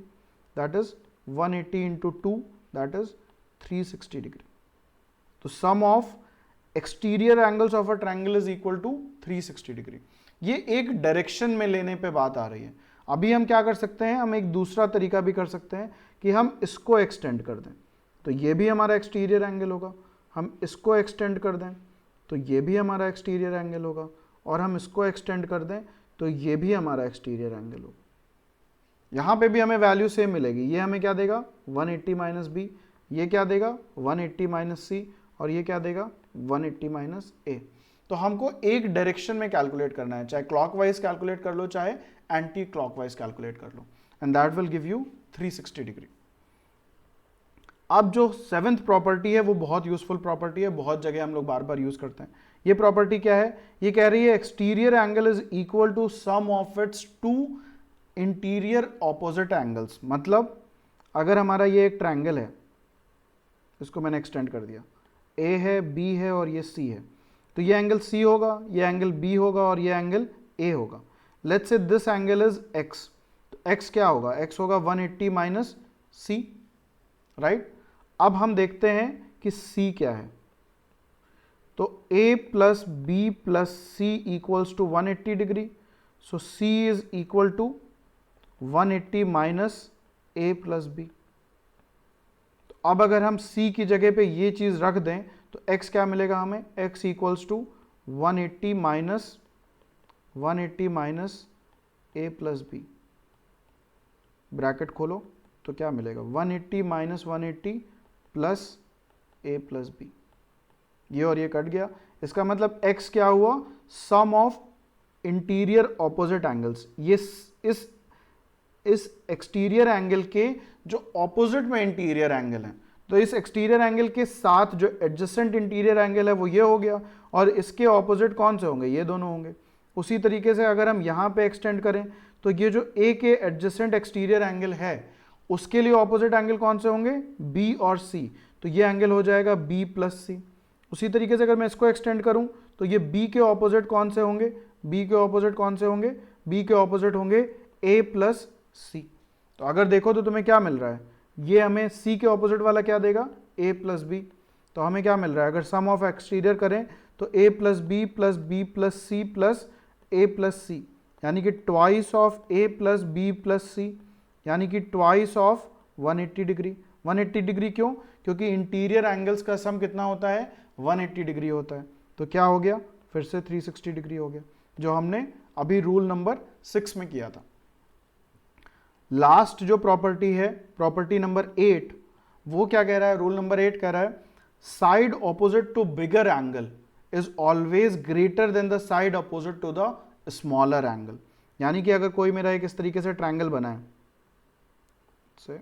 Speaker 1: that is 180 into 2, that is 360 degree. तो sum of exterior angles of a triangle is equal to 360 degree. ये एक डायरेक्शन में लेने पे बात आ रही है। अभी हम क्या कर सकते हैं, हम एक दूसरा तरीका भी कर सकते हैं कि हम इसको एक्सटेंड कर दें, तो ये भी हमारा एक्सटीरियर एंगल होगा। हम इसको एक्सटेंड कर दें तो ये भी हमारा एक्सटीरियर एंगल होगा, और हम इसको एक्सटेंड कर दें तो ये भी हमारा एक्सटीरियर एंगल होगा। यहाँ पे भी हमें वैल्यू सेम मिलेगी। ये हमें क्या देगा, 180 माइनस बी, ये क्या देगा 180 माइनस सी, और ये क्या देगा 180 माइनस ए। तो हमको एक डायरेक्शन में कैलकुलेट करना है, चाहे क्लॉकवाइज कैलकुलेट कर लो चाहे एंटी क्लॉकवाइज कैलकुलेट कर लो, and that will give you 360 degree. अब जो 7th प्रॉपर्टी है वो बहुत यूजफुल प्रॉपर्टी है, बहुत जगह हम लोग बार बार यूज करते हैं। ये प्रॉपर्टी क्या है, ये कह रही है exterior angle is equal to sum of its 2 interior opposite angles. मतलब अगर हमारा ये एक ट्रायंगल है, इसको मैंने एक्सटेंड कर दिया, ए है, बी है और ये सी है, तो ये एंगल सी होगा, ये एंगल बी होगा और ये एंगल ए होगा। Let's say this angle is x, तो एक्स क्या होगा, एक्स होगा 180 माइनस सी, राइट। अब हम देखते हैं कि c क्या है। तो a plus B plus C equals to 180 degree, so c is equal to 180 minus a plus B. तो अब अगर हम c की जगह पे ये चीज रख दें तो x क्या मिलेगा हमें, x equals to 180 minus a plus B, bracket खोलो तो क्या मिलेगा, 180 minus 180 plus A plus B. ये और ये कट गया, इसका मतलब x क्या हुआ, सम ऑफ इंटीरियर ऑपोजिट एंगल्स। ये इस एक्सटीरियर एंगल के जो ऑपोजिट में इंटीरियर एंगल है, तो इस एक्सटीरियर एंगल के साथ जो एडजेसेंट इंटीरियर एंगल है वो ये हो गया, और इसके ऑपोजिट कौन से होंगे, ये दोनों होंगे। उसी तरीके से अगर हम यहाँ पे एक्सटेंड करें तो ये जो a के एडजेसेंट एक्सटीरियर एंगल है उसके लिए ऑपोजिट एंगल कौन से होंगे, b और c, तो ये एंगल हो जाएगा b प्लस सी। उसी तरीके से अगर मैं इसको एक्सटेंड करूं तो ये b के ऑपोजिट कौन से होंगे, b के ऑपोजिट कौन से होंगे, b के ऑपोजिट होंगे a प्लस सी। तो अगर देखो तो तुम्हें क्या मिल रहा है, ये हमें c के ऑपोजिट वाला क्या देगा, a प्लस बी। तो हमें क्या मिल रहा है, अगर सम ऑफ एक्सटीरियर करें तो a plus B plus c plus a plus c, यानी कि twice of a plus B plus c, यानी कि ट्वाइस ऑफ 180 डिग्री। 180 डिग्री क्यों? क्योंकि इंटीरियर एंगल्स का सम कितना होता है? 180 डिग्री होता है। तो क्या हो गया? फिर से 360 डिग्री हो गया, जो हमने अभी रूल नंबर 6 में किया था। लास्ट जो प्रॉपर्टी है, प्रॉपर्टी नंबर 8, वो क्या कह रहा है? रूल नंबर 8 कह रहा है side opposite to bigger angle is always greater than the side opposite to the smaller angle. यानी कि अगर कोई मेरा एक इस तरीके से ट्रायंगल बना है, से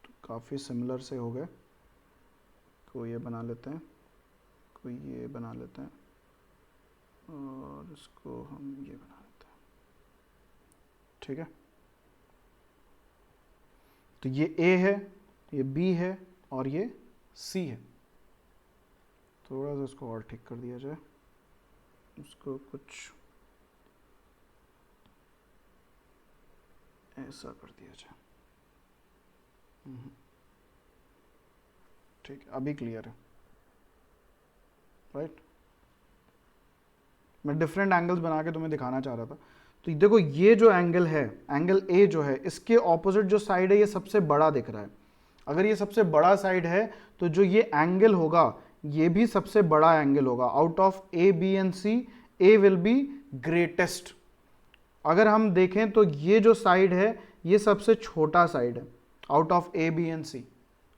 Speaker 1: तो काफी सिमिलर से हो गए, कोई ये बना लेते हैं, कोई ये बना लेते हैं, और इसको हम ये बना लेते हैं, ठीक है। तो ये A है, ये B है और ये C है। थोड़ा सा इसको और ठीक कर दिया जाए, उसको कुछ ऐसा कर दिया जाए, ठीक है, अभी क्लियर है, राइट। मैं डिफरेंट एंगल्स बना के तुम्हें दिखाना चाह रहा था। तो देखो ये जो एंगल है, एंगल A जो है, इसके ऑपोजिट जो साइड है ये सबसे बड़ा दिख रहा है। अगर ये सबसे बड़ा साइड है तो जो ये एंगल होगा ये भी सबसे बड़ा एंगल होगा। Out of A, B and C, A will be greatest. अगर हम देखें तो ये जो साइड है ये सबसे छोटा साइड है out of A, B and C।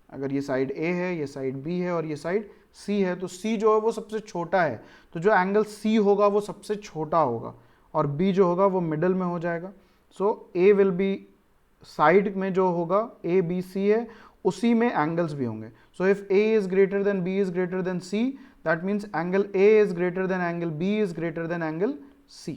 Speaker 1: अगर ये साइड A है, ये साइड B है और ये साइड C है, तो C जो है वो सबसे छोटा है, तो जो एंगल C होगा वो सबसे छोटा होगा और B जो होगा वो मिडल में हो जाएगा। सो A विल बी, साइड में जो होगा A, B, C है, उसी में एंगल्स भी होंगे। So if A is greater then B is greater then C, that means angle A is greater than angle B is greater than angle C।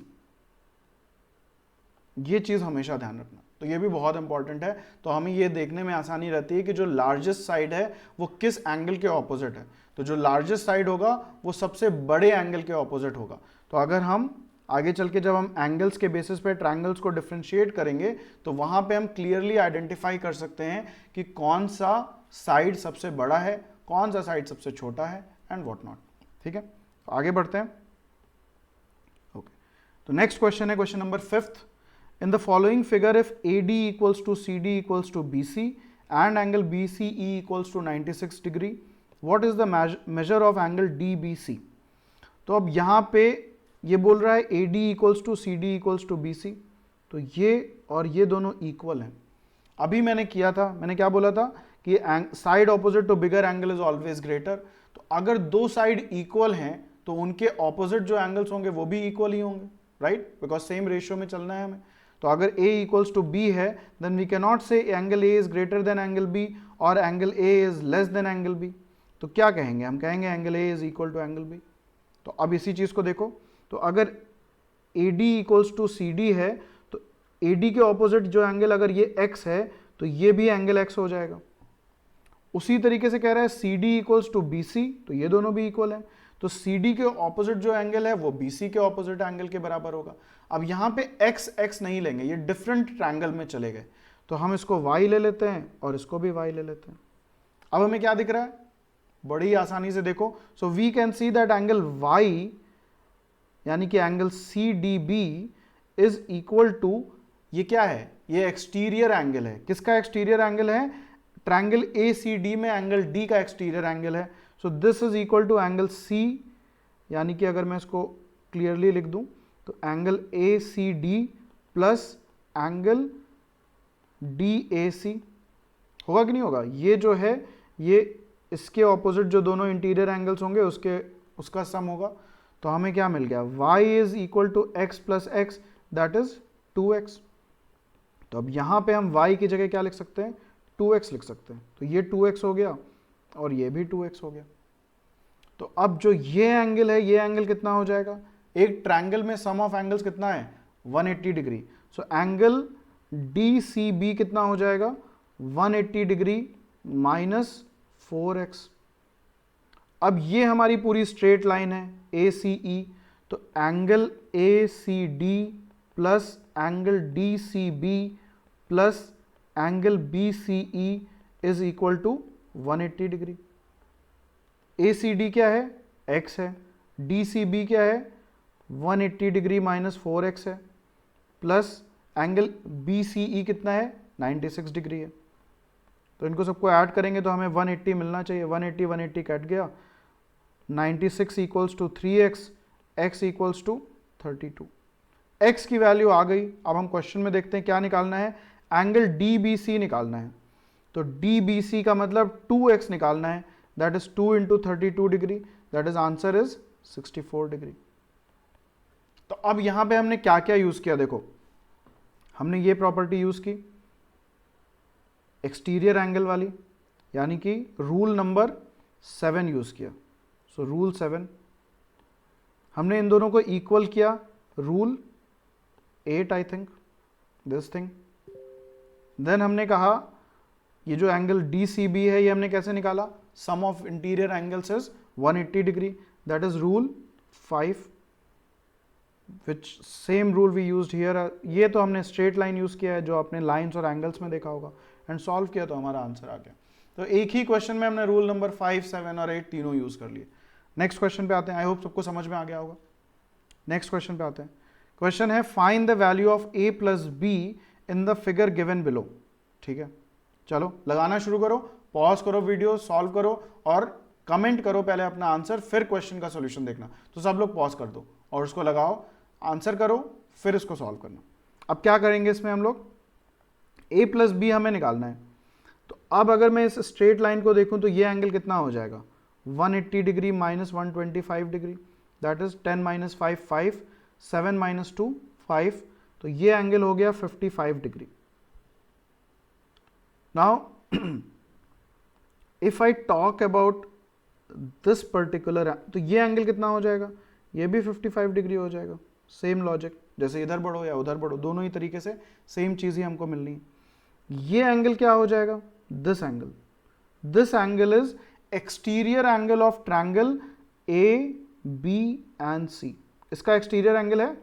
Speaker 1: ये चीज हमेशा ध्यान रखना, तो ये भी बहुत इंपॉर्टेंट है। तो हमें ये देखने में आसानी रहती है कि जो लार्जेस्ट साइड है वो किस एंगल के ऑपोजिट है। तो जो लार्जेस्ट साइड होगा वो सबसे बड़े एंगल के ऑपोजिट होगा। तो अगर हम आगे चल के जब हम एंगल्स के बेसिस पे ट्रायंगल्स को डिफरेंशिएट करेंगे तो वहां पे हम क्लियरली आइडेंटिफाई कर सकते हैं कि कौन सा साइड सबसे बड़ा है, कौन सा साइड सबसे छोटा है एंड व्हाट नॉट। ठीक है, तो आगे बढ़ते हैं। ओके, तो नेक्स्ट क्वेश्चन है question number 5th। In the following figure, if AD equals to CD equals to BC and angle BCE equals to 96 degree, what is the measure of angle DBC? तो अब यहाँ पे ये बोल रहा है AD equals to CD equals to BC, तो ये और ये दोनों इक्वल हैं। अभी मैंने किया था, मैंने क्या बोला था कि side opposite to bigger angle is always greater. तो अगर दो साइड इक्वल हैं तो उनके ऑपोजिट जो एंगल्स होंगे वो भी इक्वल ही होंगे, राइट, बिकॉज सेम रेशियो में चलना है हमें। तो अगर A इक्वल्स टू B है, then we can not say angle A is greater than angle B और angle A is less than angle B। तो क्या कहेंगे? हम कहेंगे angle A is equal to angle B। तो अब इसी चीज को देखो, तो अगर AD इक्वल्स टू CD है तो AD के ऑपोजिट जो एंगल अगर ये X है तो ये भी एंगल X हो जाएगा। उसी तरीके से कह रहा है CD इक्वल्स टू BC, तो ये दोनों भी इक्वल हैं, तो CD के ऑपोजिट जो एंगल है वो BC के ऑपोजिट एंगल के बराबर होगा। अब यहां पे x x नहीं लेंगे, ये डिफरेंट ट्रायंगल में चले गए, तो हम इसको y ले लेते हैं और इसको भी y ले लेते हैं। अब हमें क्या दिख रहा है? बड़ी आसानी से देखो, so we can see that angle y यानी कि angle CDB is equal to, ये क्या है? ये एक्सटीरियर एंगल है। किसका एक्सटीरियर एंगल है? ट्रायंगल ACD में एंगल D का एक्सटीरियर एंगल है। So this is equal to angle C, यानी कि अगर मैं इसको क्लियरली लिख दूं तो angle ACD plus angle DAC होगा कि नहीं होगा? ये जो है ये इसके ऑपोजिट जो दोनों इंटीरियर एंगल्स होंगे उसका सम होगा। तो हमें क्या मिल गया? y is equal to x plus x, that is 2x। तो अब यहां पे हम y की जगह क्या लिख सकते हैं? 2x लिख सकते हैं। तो ये 2x हो गया और ये भी 2x हो गया। तो अब जो ये एंगल है, ये एंगल कितना हो जाएगा? एक ट्रायंगल में सम ऑफ एंगल्स कितना है? 180 डिग्री। सो एंगल DCB कितना हो जाएगा? 180 डिग्री माइनस 4x। अब ये हमारी पूरी स्ट्रेट लाइन है ACE, तो angle ACD plus angle DCB plus angle BCE is equal to 180 degree. ACD क्या है? x है। DCB क्या है? 180 डिग्री माइनस 4x है। प्लस एंगल BCE कितना है, 96 डिग्री है। तो इनको सबको ऐड करेंगे तो हमें 180 मिलना चाहिए। 180 कट गया, 96 equals to 3x, x equals to 32। x की वैल्यू आ गई। अब हम क्वेश्चन में देखते हैं क्या निकालना है, एंगल DBC निकालना है। तो DBC का मतलब 2x निकालना है, that is 2 into 32 degree, that is answer is 64 degree. तो अब यहां पे हमने क्या क्या यूज किया, देखो हमने ये प्रॉपर्टी यूज की एक्सटीरियर एंगल वाली, यानी कि रूल नंबर 7 यूज किया। सो रूल 7, हमने इन दोनों को इक्वल किया, rule 8 I think, this thing. Then हमने कहा ये जो एंगल DCB है ये हमने कैसे निकाला, sum of interior angles is 180 degree, that is rule 5, which same rule we used here. ये तो हमने स्ट्रेट लाइन यूज किया है जो आपने लाइंस और एंगल्स में देखा होगा, एंड सॉल्व किया तो हमारा आंसर आ गया। तो एक ही क्वेश्चन में हमने रूल नंबर 5, 7 और 8 तीनों यूज कर लिए। नेक्स्ट क्वेश्चन पे आते हैं, आई होप सबको समझ में आ गया होगा। नेक्स्ट क्वेश्चन पे आते हैं, क्वेश्चन है find the value of A plus B in the figure given below. ठीक है, चलो लगाना शुरू करो, पॉज करो वीडियो, सॉल्व करो और कमेंट करो पहले अपना आंसर, फिर क्वेश्चन का सॉल्यूशन देखना। तो सब लोग पॉज कर दो और उसको लगाओ, आंसर करो, फिर इसको सॉल्व करना। अब क्या करेंगे इसमें हम लोग, A प्लस B हमें निकालना है। तो अब अगर मैं इस स्ट्रेट लाइन को देखूं तो ये एंगल कितना हो जाएगा, 180 degree minus 125 degree, that is 10 minus 5 5, 7 minus 2 5, तो ये एंगल हो गया 55 degree. Now if I talk about this particular, तो ये एंगल कितना हो जाएगा, ये भी 55 डिग्री हो जाएगा। सेम लॉजिक, जैसे इधर बढ़ो या उधर बढ़ो, दोनों ही तरीके से सेम चीज ही हमको मिलनी है। ये एंगल क्या हो जाएगा, this angle, this angle is exterior angle of triangle AB and C। इसका एक्सटीरियर एंगल है,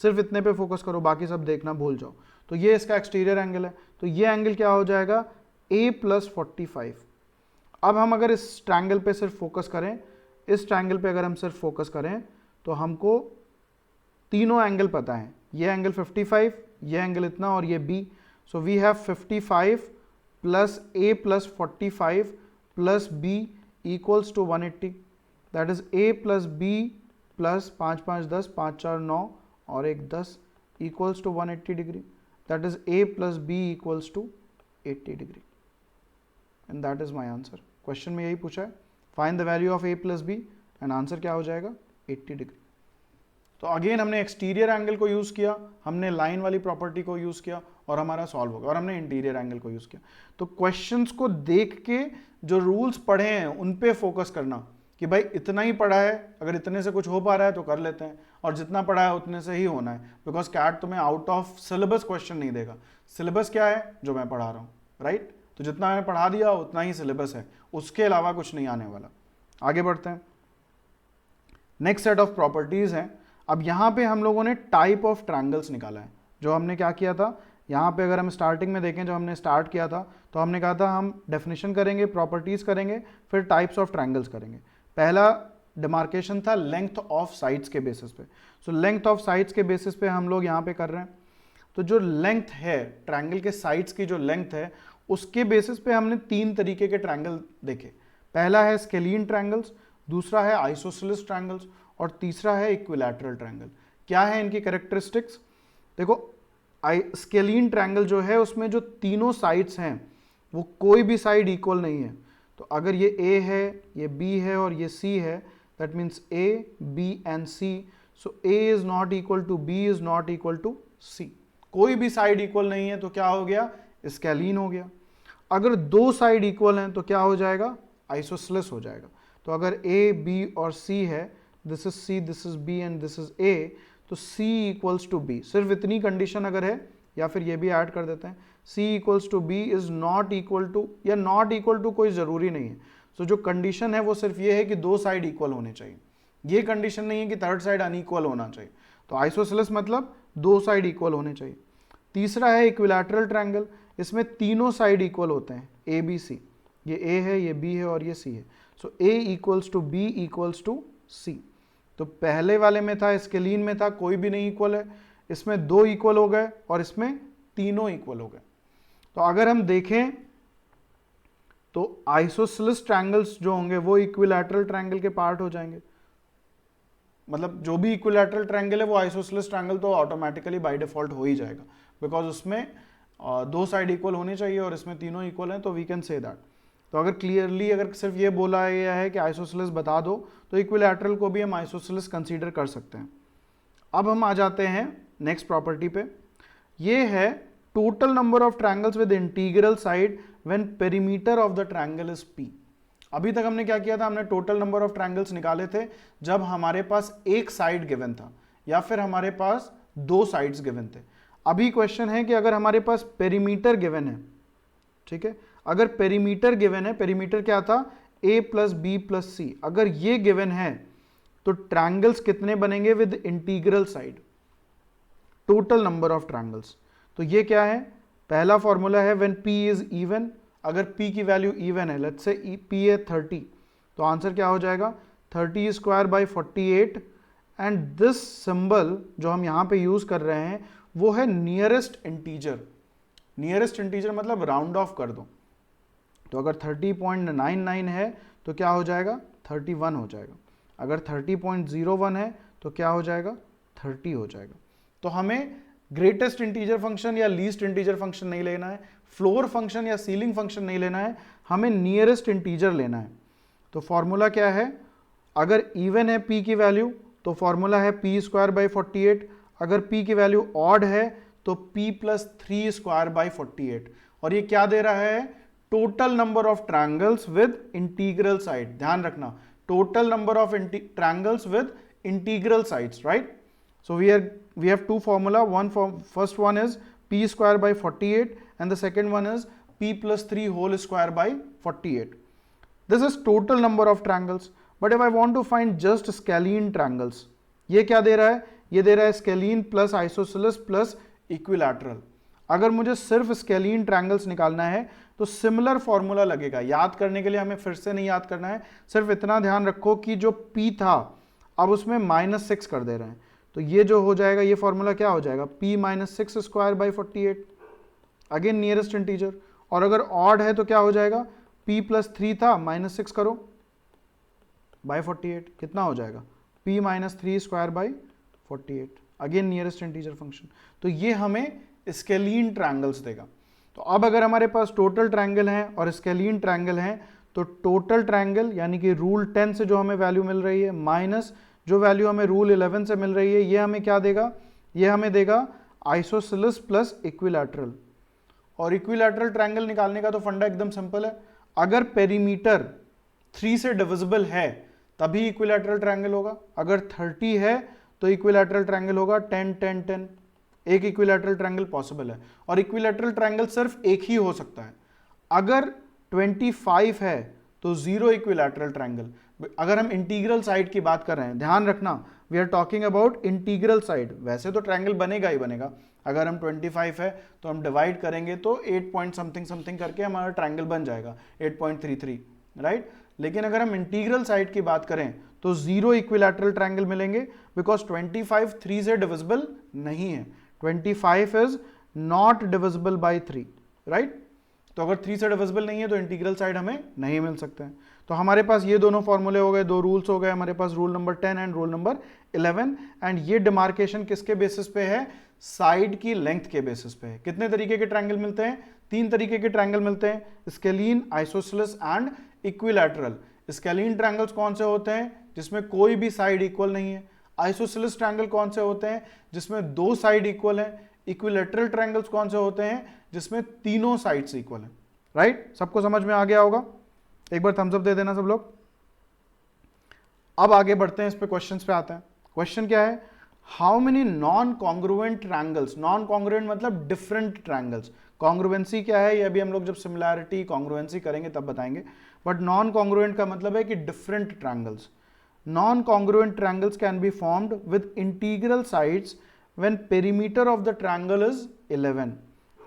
Speaker 1: सिर्फ इतने पे फोकस करो, बाकी सब देखना भूल जाओ। तो ये इसका एक्सटीरियर एंगल है, तो ये एंगल क्या हो जाएगा, A प्लस 45। अब हम अगर इस ट्रायंगल पे सिर्फ फोकस करें, इस ट्रायंगल पे अगर हम सिर्फ फोकस करें तो हमको तीनों एंगल पता है, ये एंगल 55, ये एंगल इतना और ये B। So we have 55 plus A plus 45 plus B equals to 180, that is A plus B plus 5 5 10, 5 4 9 और 1 10 equals to 180 degree, that is A plus B equals to 80 degree, and that is my answer. Question में यही पूछा है, find the value of A plus B, and answer क्या हो जाएगा, 80 degree. तो again हमने एक्सटीरियर एंगल को यूज किया, हमने लाइन वाली प्रॉपर्टी को यूज किया और हमारा सॉल्व हो गया, और हमने इंटीरियर एंगल को यूज किया। तो क्वेश्चंस को देख के जो रूल्स पढ़े हैं उन पे फोकस करना कि भाई इतना ही पढ़ा है, अगर इतने से कुछ हो पा रहा है तो कर लेते हैं, और जितना पढ़ा है उतने से ही होना है, बिकॉज कैट तुम्हें आउट ऑफ सिलेबस क्वेश्चन नहीं देगा। सिलेबस क्या है, जो मैं पढ़ा रहा हूँ, राइट। तो जितना मैंने पढ़ा दिया उतना ही सिलेबस है, उसके अलावा कुछ नहीं आने वाला। आगे बढ़ते हैं, नेक्स्ट सेट ऑफ प्रॉपर्टीज हैं। अब यहाँ पे हम लोगों ने टाइप ऑफ ट्रायंगल्स निकाला है। जो हमने क्या किया था, यहाँ पे अगर हम स्टार्टिंग में देखें, जब हमने स्टार्ट किया था तो हमने कहा था हम डेफिनेशन करेंगे, प्रॉपर्टीज करेंगे, फिर टाइप्स ऑफ ट्रायंगल्स करेंगे। पहला डिमार्केशन था लेंथ ऑफ साइड्स के बेसिस पे। सो लेंथ ऑफ साइड्स के बेसिस पे हम लोग यहाँ पे कर रहे हैं। तो जो लेंथ है ट्रायंगल के साइड्स की, जो लेंथ है उसके बेसिस पे हमने 3 तरीके के ट्रायंगल देखे। पहला है स्केलीन ट्रायंगल्स, दूसरा है आइसोसेलेस ट्रायंगल्स और तीसरा है इक्विलैटरल ट्रायंगल। क्या है इनकी कैरेक्टरिस्टिक्स, देखो स्केलीन ट्रायंगल जो है उसमें जो तीनों साइड्स हैं वो कोई भी साइड इक्वल नहीं है। तो अगर ये A है, ये B है और ये C है, that means A, B and C, so A is not equal to B is not equal to C। कोई भी साइड इक्वल नहीं है तो क्या हो गया, स्केलीन हो गया। अगर 2 साइड इक्वल हैं तो क्या हो जाएगा, आइसोसेलेस हो जाएगा। तो अगर A, B और C है, this is C, this is B and this is A, तो C इक्वल्स टू B। सिर्फ इतनी कंडीशन अगर है, या फिर ये भी ऐड कर देते हैं, C equals to B is not equal to, या नॉट इक्वल टू कोई जरूरी नहीं है। सो जो कंडीशन है वो सिर्फ ये है कि 2 साइड इक्वल होने चाहिए, ये कंडीशन नहीं है कि थर्ड साइड अनइक्वल होना चाहिए। तो आइसोसेलेस मतलब 2 साइड इक्वल होने चाहिए। तीसरा है इक्विलैटरल ट्रायंगल, इसमें तीनों साइड इक्वल होते हैं, A B C, ये A है, ये B है और ये C है। So A equals to B equals to C। तो पहले वाले में था, स्केलीन में था, कोई भी नहीं इक्वल है। इसमें 2 इक्वल हो गए और इसमें तीनों इक्वल हो गए। तो अगर हम देखें तो आइसोसेलेस ट्रायंगल्स जो होंगे वो इक्विलैटरल ट्रायंगल के पार्ट हो जाएंगे। मतलब जो भी इक्विलैटरल ट्रायंगल है वो आइसोसेलेस ट्रायंगल तो ऑटोमेटिकली बाय डिफॉल्ट हो ही जाएगा, बिकॉज उसमें 2 साइड इक्वल होनी चाहिए और इसमें तीनों इक्वल हैं, तो वी कैन से दैट। तो अगर क्लियरली अगर सिर्फ ये बोला गया है कि आइसोसेलेस बता दो, तो इक्विलैटरल को भी हम आइसोसेलेस कंसीडर कर सकते हैं। अब हम आ जाते हैं नेक्स्ट प्रॉपर्टी पे। ये है total number of triangles with integral side when perimeter of the triangle is P. अभी तक हमने क्या किया था, हमने टोटल नंबर ऑफ ट्रायंगल्स निकाले थे जब हमारे पास एक साइड गिवन था या फिर हमारे पास 2 साइड्स गिवन थे। अभी क्वेश्चन है कि अगर हमारे पास पेरीमीटर गिवन है, ठीक है, अगर पेरीमीटर गिवन है, पेरीमीटर क्या था, a प्लस बी प्लस सी, अगर ये गिवन है तो ट्रायंगल्स कितने बनेंगे with integral side, total number of triangles. तो ये क्या है, पहला फॉर्मूला है व्हेन p इज इवन, अगर p की वैल्यू इवन है, लेट्स से p है 30, तो आंसर क्या हो जाएगा 30 square by 48, and this symbol जो हम यहाँ पे यूज कर रहे हैं वो है नियरेस्ट इंटीजर। नियरेस्ट इंटीजर मतलब राउंड ऑफ कर दो, तो अगर 30.99 है तो क्या हो जाएगा 31 हो जाएगा, अगर 30.01 है तो क्या हो जाएगा 30 हो जाएगा। तो हमें ग्रेटेस्ट इंटीजर फंक्शन या लीस्ट इंटीजर फंक्शन नहीं लेना है, फ्लोर फंक्शन या सीलिंग फंक्शन नहीं लेना है, हमें नियरेस्ट इंटीजर लेना है। तो फॉर्मूला क्या है, अगर इवन है p की वैल्यू तो फॉर्मूला है p स्क्वायर बाई 48, अगर p की वैल्यू ऑड है तो p प्लस 3 स्क्वायर बाई 48, और ये क्या दे रहा है, total number of triangles with integral side. ध्यान रखना, total number of triangles with integral sides, right. So we have two formula. First one is p square by 48 and the second one is p plus 3 whole square by 48. This is total number of triangles. But if I want to find just scalene triangles, ये क्या दे रहा है, ये दे रहा है scalene plus isosceles plus equilateral. अगर मुझे सिर्फ स्केलीन ट्रायंगल्स निकालना है तो सिमिलर फॉर्मूला लगेगा। याद करने के लिए हमें फिर से नहीं याद करना है, सिर्फ इतना ध्यान रखो कि जो p था अब उसमें -6 कर दे रहे हैं, तो ये जो हो जाएगा ये फॉर्मूला क्या हो जाएगा, p minus 6 square by 48, again nearest integer, और अगर ऑड है तो क्या हो जाएगा, p प्लस 3 था -6 करो बाई 48, कितना हो जाएगा p minus 3 square by 48, again nearest integer function. तो ये हमें स्केलीन ट्रायंगल्स देगा। तो अब अगर हमारे पास टोटल ट्रायंगल है और स्केलीन ट्रायंगल है, तो टोटल ट्रायंगल यानी कि रूल 10 से जो हमें वैल्यू मिल रही है माइनस जो वैल्यू हमें रूल 11 से मिल रही है, ये हमें क्या देगा, ये हमें देगा आइसोसेलेस प्लस इक्विलैटरल। और इक्विलैटरल ट्रायंगल निकालने का तो फंडा एकदम सिंपल है, अगर पेरीमीटर 3 से डिविजिबल है तभी इक्विलैटरल ट्रायंगल होगा, अगर 30 है तो इक्विलैटरल ट्रायंगल होगा 10 10 10। एक इक्विलैटरल ट्रायंगल पॉसिबल है, और इक्विलैटरल ट्रायंगल सिर्फ एक ही हो सकता है। अगर 25 है तो 0 इक्विलैटरल ट्रायंगल। अगर हम इंटीग्रल साइड की बात कर रहे हैं, ध्यान रखना we are talking about integral side, वैसे तो ट्रायंगल बनेगा ही बनेगा। अगर हम 25 है तो हम डिवाइड करेंगे तो 8 पॉइंट समथिंग समथिंग करके हमारा ट्रायंगल बन जाएगा 8.33, राइट। लेकिन अगर हम इंटीग्रल साइड की बात करें तो 0 इक्विलैटरल ट्रायंगल मिलेंगे, बिकॉज 25 3 से डिविजिबल नहीं है, 25 is not divisible by 3, right. तो अगर 3 से डिविजिबल नहीं है तो इंटीग्रल साइड हमें नहीं मिल सकते हैं। तो हमारे पास ये दोनों फॉर्मूले हो गए, 2 रूल्स हो गए हमारे पास, rule number 10 and rule number 11। And ये डिमार्केशन किसके बेसिस पे है, साइड की लेंथ के बेसिस पे है। कितने तरीके के ट्रायंगल मिलते हैं, 3 तरीके के ट्रायंगल मिलते हैं, scalene, isosceles and equilateral. Scalene triangles कौन से होते हैं, जिसमें कोई भी साइड इक्वल नहीं है। आइसोसेलेस ट्रायंगल कौन से होते हैं, जिसमें 2 साइड इक्वल है। इक्विलैटरल ट्रायंगल्स कौन से होते हैं, जिसमें तीनों साइड्स इक्वल है, राइट। सबको समझ में आ गया होगा, एक बार थम्स अप दे देना सब लोग। अब आगे बढ़ते हैं, इस पे क्वेश्चंस पे आते हैं। क्वेश्चन क्या है, how many non congruent triangles, non congruent मतलब डिफरेंट ट्रायंगल्स। कॉन्ग्रुएंसी क्या है, ये अभी हम लोग जब सिमिलैरिटी कॉन्ग्रुएंसी करेंगे तब बताएंगे, बट नॉन कॉन्ग्रुएंट का मतलब है कि different triangles. Non congruent triangles can be formed with integral sides when perimeter of the triangle is 11।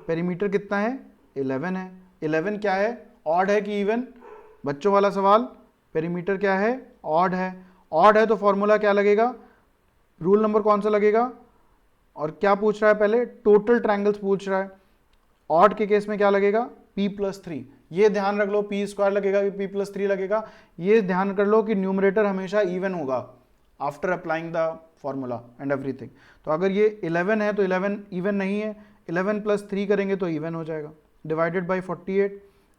Speaker 1: Perimeter कितना है, 11 है। 11 क्या है, ऑड है कि इवन, बच्चों वाला सवाल। पेरीमीटर क्या है, ऑड है। ऑड है तो फॉर्मूला क्या लगेगा, रूल नंबर कौन सा लगेगा, और क्या पूछ रहा है, पहले टोटल ट्रायंगल्स पूछ रहा है। ऑड के केस में क्या लगेगा, p+3। ये ध्यान रख लो, p² लगेगा कि p+3 लगेगा, ये ध्यान कर लो कि न्यूमरेटर हमेशा इवन होगा after applying the formula and everything. तो अगर ये 11 है तो 11 इवन नहीं है, 11 + 3 करेंगे तो इवन हो जाएगा, डिवाइडेड बाई 48,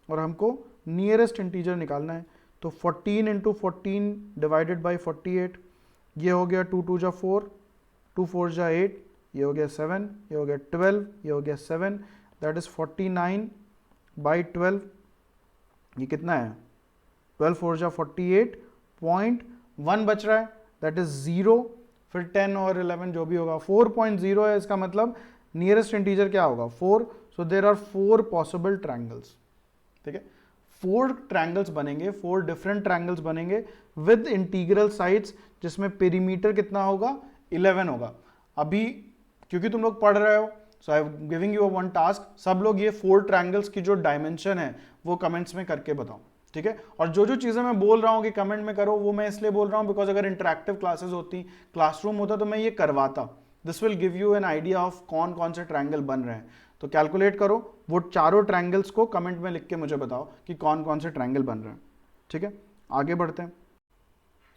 Speaker 1: और हमको नियरेस्ट इंटीजर निकालना है। तो 14 × 14 डिवाइडेड बाई 48, ये हो गया 2 × 2 = 4, 2 × 4 = 8, ये हो गया 7, ये हो गया 12, ये हो गया 7, दैट इज 49/12। ये कितना है, 12 × 4 = 48, 0.1 बच रहा है, दैट इज 0, फिर 10 और 11 जो भी होगा 4.0 है, इसका मतलब नियरेस्ट इंटीजर क्या होगा, 4। सो देर आर 4 पॉसिबल ट्रायंगल्स, ठीक है, 4 ट्रायंगल्स बनेंगे, 4 डिफरेंट ट्रायंगल्स बनेंगे विद इंटीग्रल साइड्स, जिसमें पेरीमीटर कितना होगा, 11 होगा। अभी क्योंकि तुम लोग पढ़ रहे हो, so I am giving you one task, सब लोग ये 4 ट्रायंगल्स की जो डायमेंशन है वो कमेंट्स में करके बताओ, ठीक है। और जो जो चीजें मैं बोल रहा हूँ कि कमेंट में करो, वो मैं इसलिए बोल रहा हूँ बिकॉज अगर इंटरेक्टिव क्लासेस होती, क्लासरूम होता, तो मैं ये करवाता। This will give you an idea of कौन कौन से ट्रायंगल बन रहे हैं। तो कैलकुलेट करो, वो चारों ट्रायंगल्स को कमेंट में लिख के मुझे बताओ कि कौन कौन से ट्रायंगल बन रहे हैं, ठीक है। आगे बढ़ते हैं।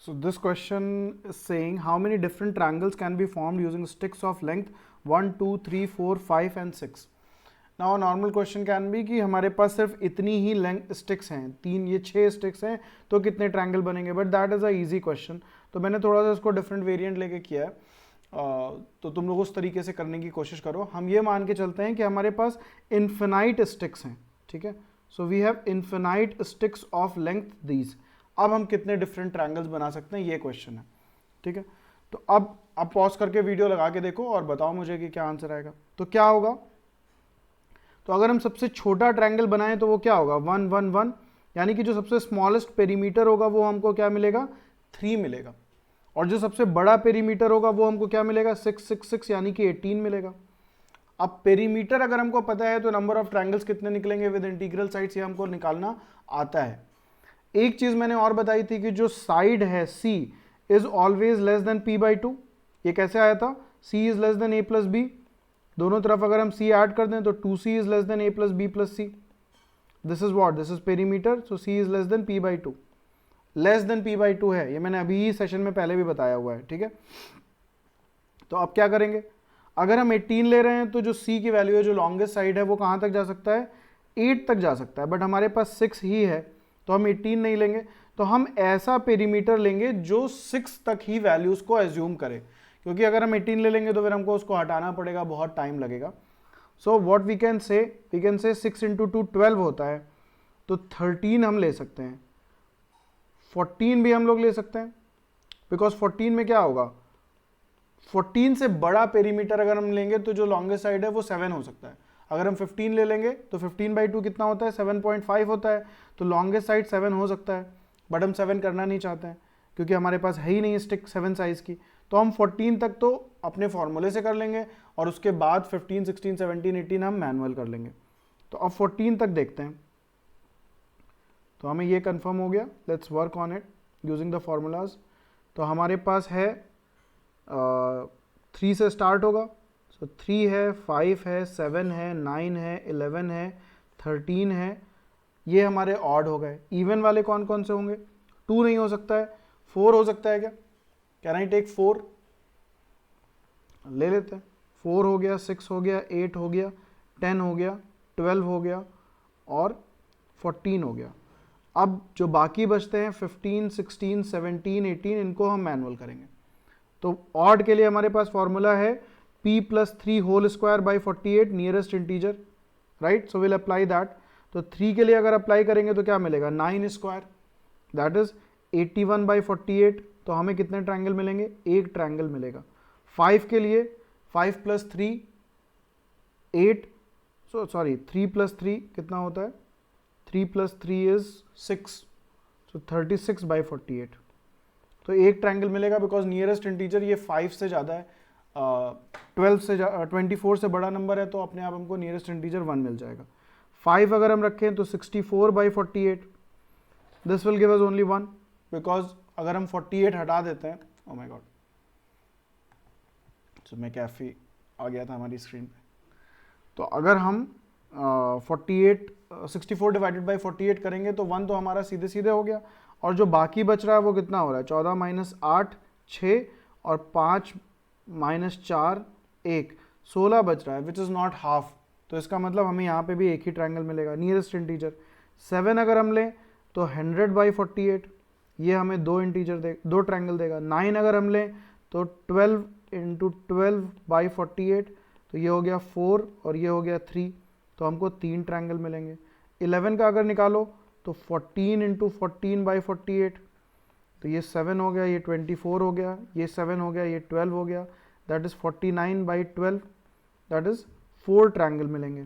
Speaker 1: So this question is saying how many different triangles can be formed using sticks of length 1, 2, 3, 4, 5 and 6. Now a normal question can be कि हमारे पास सिर्फ इतनी ही लेंथ स्टिक्स हैं, 3 ये 6 स्टिक्स हैं, तो कितने ट्रायंगल बनेंगे, but that is a easy question. तो मैंने थोड़ा सा इसको डिफरेंट वेरिएंट लेके किया है, तो तुम लोग उस तरीके से करने की कोशिश करो। हम ये मान के चलते हैं कि हमारे पास इन्फिनाइट स्टिक्स हैं, ठीक है। So we have infinite sticks of length these. अब हम कितने डिफरेंट ट्रायंगल्स बना सकते हैं, ये क्वेश्चन है, ठीक है। तो अब पॉज करके वीडियो लगा के देखो और बताओ मुझे कि क्या आंसर आएगा। तो क्या होगा, तो अगर हम सबसे छोटा ट्रायंगल बनाएं तो वो क्या होगा, 1, 1, 1, यानी कि जो सबसे स्मॉलेस्ट पेरीमीटर होगा वो हमको क्या मिलेगा, 3 मिलेगा। और जो सबसे बड़ा पेरीमीटर होगा वो हमको क्या मिलेगा, 6, 6, 6, यानी कि 18 मिलेगा। अब पेरीमीटर अगर हमको पता है तो नंबर ऑफ ट्रायंगल्स कितने निकलेंगे विद इंटीग्रल साइड्स, ये हमको निकालना आता है। एक चीज मैंने और बताई थी कि जो साइड है C is always less then p/2। ये कैसे आया था, C is less then a + b, दोनों तरफ अगर हम C ऐड कर दें तो 2C is less then a + b + c। This is what, this is perimeter, so C is less then p/2, less than p/2 है, ये मैंने अभी सेशन में पहले भी बताया हुआ है, ठीक है। तो अब क्या करेंगे, अगर हम 18 ले रहे हैं तो जो C की वैल्यू है, जो लॉन्गेस्ट साइड है, वो कहाँ तक जा सकता है, 8 तक जा सकता है, बट हमारे पास 6 ही है तो हम 18 नहीं लेंगे। तो हम ऐसा पेरीमीटर लेंगे जो 6 तक ही वैल्यूज को एज्यूम करे, क्योंकि अगर हम 18 ले लेंगे तो फिर हमको उसको हटाना पड़ेगा, बहुत टाइम लगेगा। So what we can say 6 × 2 12 होता है, तो 13 हम ले सकते हैं, 14 भी हम लोग ले सकते हैं, बिकॉज 14 में क्या होगा, 14 से बड़ा पेरीमीटर अगर हम लेंगे तो जो लॉन्गेस्ट साइड है वो 7 हो सकता है। अगर हम 15 ले लेंगे तो 15/2 कितना होता है, 7.5 होता है, तो लॉन्गेस्ट साइड 7 हो सकता है, बट हम 7 करना नहीं चाहते हैं क्योंकि हमारे पास है ही नहीं स्टिक 7 साइज की। तो हम 14 तक तो अपने फॉर्मूले से कर लेंगे और उसके बाद 15, 16, 17, 18 हम मैनुअल कर लेंगे। तो अब 14 तक देखते हैं। तो हमें ये कंफर्म हो गया, let's work on it using the formulas. तो हमारे पास है 3 से स्टार्ट होगा, सो 3 है, 5 है, 7 है, 9 है, 11 है, 13 है, ये हमारे ऑड हो गए। इवन वाले कौन कौन से होंगे, 2 नहीं हो सकता है, 4 हो सकता है क्या, कैन आई टेक 4, ले लेते हैं, 4 हो गया, 6 हो गया, 8 हो गया, 10 हो गया, 12 हो गया और 14 हो गया। अब जो बाकी बचते हैं 15, 16, 17, 18, इनको हम मैनुअल करेंगे। तो ऑड के लिए हमारे पास फॉर्मूला है p+3² / 48 nearest integer, right. So will apply that. तो 3 के लिए अगर अप्लाई करेंगे तो क्या मिलेगा, 9², दैट इज 81/48। तो हमें कितने ट्रायंगल मिलेंगे, एक ट्रायंगल मिलेगा। 5 के लिए 5 + 3 8, 3 + 3 कितना होता है, 3 + 3 इज 6, सो 36/48। तो एक ट्रायंगल मिलेगा बिकॉज नियरेस्ट इंटीजर ये 5 से ज़्यादा है, 24 से बड़ा नंबर है, तो अपने आप हमको नियरेस्ट इंटीजर 1 मिल जाएगा। 5 अगर हम रखें तो 64/48, this will give us only 1, because अगर हम 48 हटा देते हैं, ओ माय गॉड, सो मैं कैफी आ गया था हमारी स्क्रीन पे। तो अगर हम 64 डिवाइडेड बाई 48 करेंगे तो 1 तो हमारा सीधे सीधे हो गया, और जो बाकी बच रहा है वो कितना हो रहा है, 14 माइनस 8 6 और 5 माइनस 4 1, 16 बच रहा है, विच इज़ नॉट हाफ। तो इसका मतलब हमें यहाँ पे भी एक ही ट्रायंगल मिलेगा, नियरेस्ट इंटीजर। 7 अगर हम लें तो 100 बाई 48, ये हमें दो ट्रायंगल देगा। 9 अगर हम लें तो 12 इंटू 12 बाई 48, तो ये हो गया 4 और ये हो गया 3, तो हमको 3 ट्रायंगल मिलेंगे। 11 का अगर निकालो तो 14 इंटू 14 बाई 48, तो ये 7 हो गया, ये 24 हो गया, ये 7 हो गया, ये 12 हो गया, that is 49 by 12, that is 4 triangle मिलेंगे।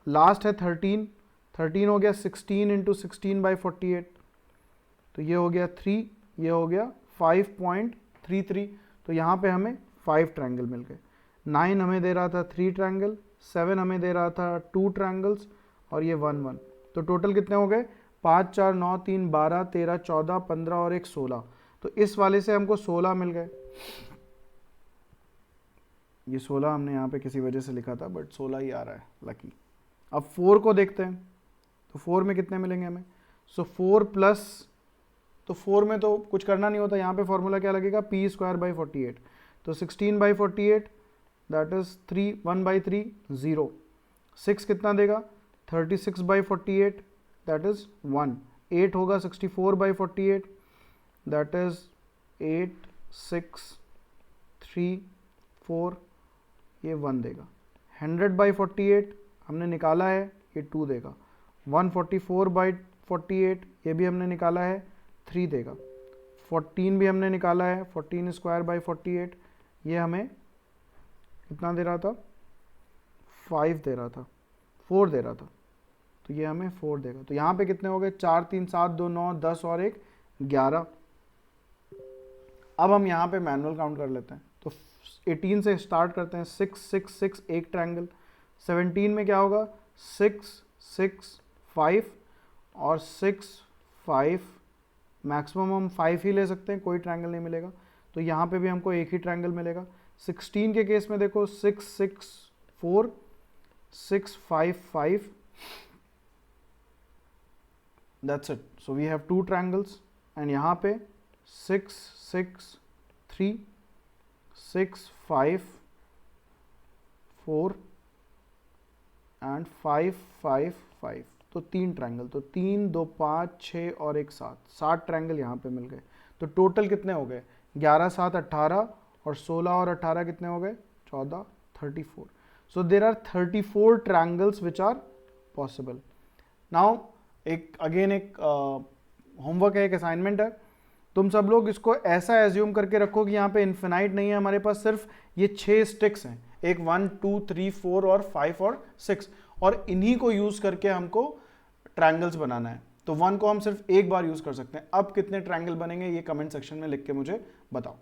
Speaker 1: लास्ट है 13 हो गया 16 इंटू 16 बाई 48, तो ये हो गया 3, ये हो गया 5.33, तो यहाँ पे हमें 5 ट्रायंगल मिल गए। 9 हमें दे रहा था 3 ट्रायंगल, 7 हमें दे रहा था 2 ट्रायंगल्स, और ये 1 1, तो टोटल कितने हो गए, 5 4 9 3 12 13 14 15 और 1 16, तो इस वाले से हमको 16 मिल गए। ये 16 हमने यहाँ पे किसी वजह से लिखा था, बट 16 ही आ रहा है, लकी। अब 4 को देखते हैं, तो 4 में कितने मिलेंगे हमें, सो 4 प्लस, तो 4 में तो कुछ करना नहीं होता, यहाँ पे फॉर्मूला क्या लगेगा, पी स्क्वायर बाई 48, तो 16 बाई 48 दैट इज 3, 1 बाई 3 0, 6 कितना देगा, 36 बाई 48 दैट इज 1, 8 होगा 64 बाई 48 दैट इज 8 6 3 4, ये 1 देगा। 100 बाई 48 हमने निकाला है, ये 2 देगा। 144 बाई 48 ये भी हमने निकाला है, 3 देगा। 14 भी हमने निकाला है, 14 स्क्वायर बाई 48 ये हमें कितना दे रहा था, 5 दे रहा था, 4 दे रहा था, तो ये हमें 4 देगा। तो यहाँ पे कितने हो गए, 4 3 7 2 9 10 और 1 11। अब हम यहाँ पे मैनुअल काउंट कर लेते हैं, तो 18 से स्टार्ट करते हैं, 6 6 6 एक ट्रायंगल। 17 में क्या होगा, 6 6 5 और 6 5, मैक्सिमम हम 5 ही ले सकते हैं, कोई ट्रायंगल नहीं मिलेगा, तो यहाँ पे भी हमको एक ही ट्रायंगल मिलेगा। 16 के केस में देखो 6 6 4 6 5 5, that's it, so we have 2 triangles. And यहाँ पे 6 6 3 6 5 4 एंड 5 5 5, तो 3 ट्रायंगल, तो 3 2 5 6 और 1 7 ट्रायंगल यहाँ पे मिल गए। तो टोटल कितने हो गए, 11 7 18 और 16 और 18 कितने हो गए, 14 34। So there are 34 triangles which are possible. Now एक अगेन एक होमवर्क है, एक असाइनमेंट है, तुम सब लोग इसको ऐसा एज्यूम करके रखो कि यहाँ पे इन्फिनाइट नहीं है, हमारे पास सिर्फ ये 6 स्टिक्स हैं, एक 1 2 3 4 और 5 और 6, और इन्हीं को यूज करके हमको ट्रायंगल्स बनाना है। तो 1 को हम सिर्फ एक बार यूज कर सकते हैं। अब कितने ट्रायंगल बनेंगे ये कमेंट सेक्शन में लिख के मुझे बताओ।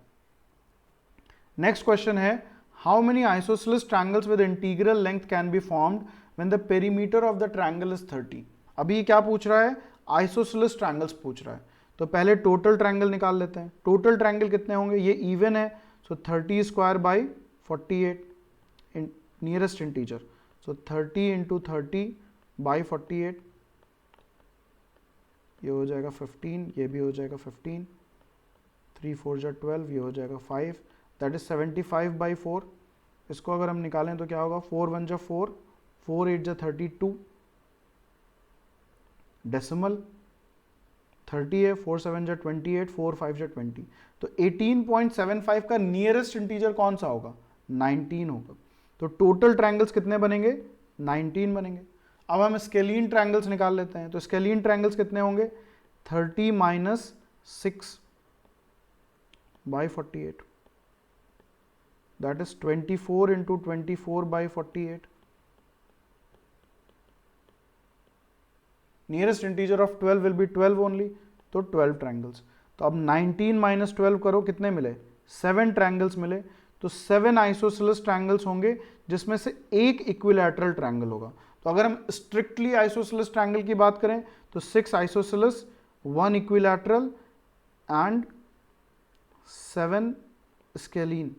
Speaker 1: नेक्स्ट क्वेश्चन है, how many isosceles triangles with integral length can be formed when the perimeter of the triangle is 30। अभी क्या पूछ रहा है, आइसोसेलेस ट्रायंगल्स पूछ रहा है, तो पहले टोटल ट्रायंगल निकाल लेते हैं। टोटल ट्रायंगल कितने होंगे, ये इवन है, सो 30 square by 48 nearest integer, so 30 into 30 by 48, ये हो जाएगा 15, ये भी हो जाएगा 15, 3 4 जा 12, ये हो जाएगा 5, दैट इज 75 बाई 4। इसको अगर हम निकालें तो क्या होगा, 4 1 जा 4, 4 8 जा 32, डेसिमल 30 है, 4 7 जा 28, 4 5 जा 20, तो 18.75 का नियरेस्ट इंटीजर कौन सा होगा, 19 होगा। तो टोटल ट्रायंगल्स कितने बनेंगे, 19 बनेंगे। अब हम स्केलीन ट्रायंगल्स निकाल लेते हैं, तो स्केलीन ट्रायंगल्स कितने होंगे, 30 minus 6 by 48, that is 24 into 24 by 48, nearest integer of 12 will be 12 only, तो 12 ट्रायंगल्स। तो अब 19 माइनस 12 करो, कितने मिले, 7 ट्रायंगल्स मिले। तो 7 आइसोसेलेस ट्रायंगल्स होंगे, जिसमें से एक इक्विलैटरल ट्रायंगल होगा। तो अगर हम स्ट्रिक्टली आइसोसेलेस ट्रायंगल की बात करें तो 6 isosceles, 1 equilateral and 7 scalene.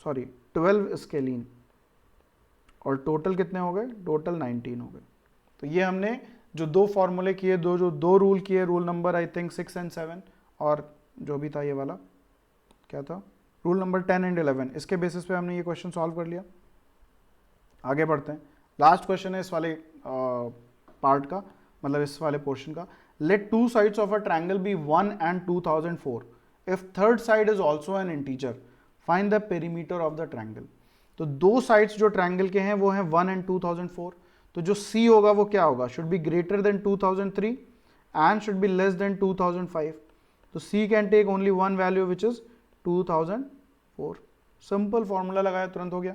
Speaker 1: Sorry 12 scalene, और टोटल कितने हो गए, टोटल 19 हो गए। तो ये हमने जो दो फॉर्मूले किए, दो रूल किए, rule number I think 6 and 7, और जो भी था ये वाला क्या था, रूल नंबर 10 एंड 11, इसके बेसिस पे हमने ये क्वेश्चन सॉल्व कर लिया। आगे बढ़ते हैं, लास्ट क्वेश्चन है इस वाले पार्ट का, मतलब इस वाले पोर्शन का। Let two sides of a triangle be 1 and 2004 if third side is also an integer, find the perimeter of the triangle. तो दो साइड्स जो ट्रायंगल के हैं वो हैं 1 and 2004, तो जो C होगा वो क्या होगा, should be greater than 2003 and should be less than 2005। तो C can take only one value which is 2004। Simple formula लगाया, तुरंत हो गया।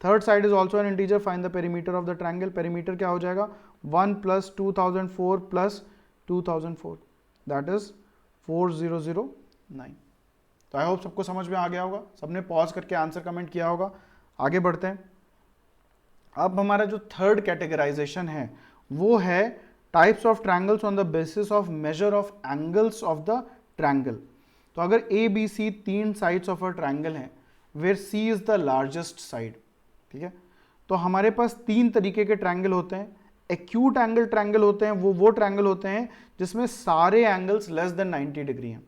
Speaker 1: Third side is also an integer, find the perimeter of the triangle. Perimeter क्या हो जाएगा, 1 + 2004 + 2004, that is 4009। तो आई hope सबको समझ में आ गया होगा, सबने पॉज करके आंसर कमेंट किया होगा। आगे बढ़ते हैं। अब हमारा जो थर्ड कैटेगराइजेशन है वो है types of triangles on the basis of measure of angles of the triangle. तो अगर ए बी सी तीन साइड्स ऑफ अ ट्रायंगल हैं where c is the largest side, ठीक है, तो हमारे पास तीन तरीके के ट्रायंगल होते हैं। एक्यूट एंगल ट्रायंगल होते हैं, वो ट्रायंगल होते हैं जिसमें सारे एंगल्स लेस देन 90 डिग्री हैं,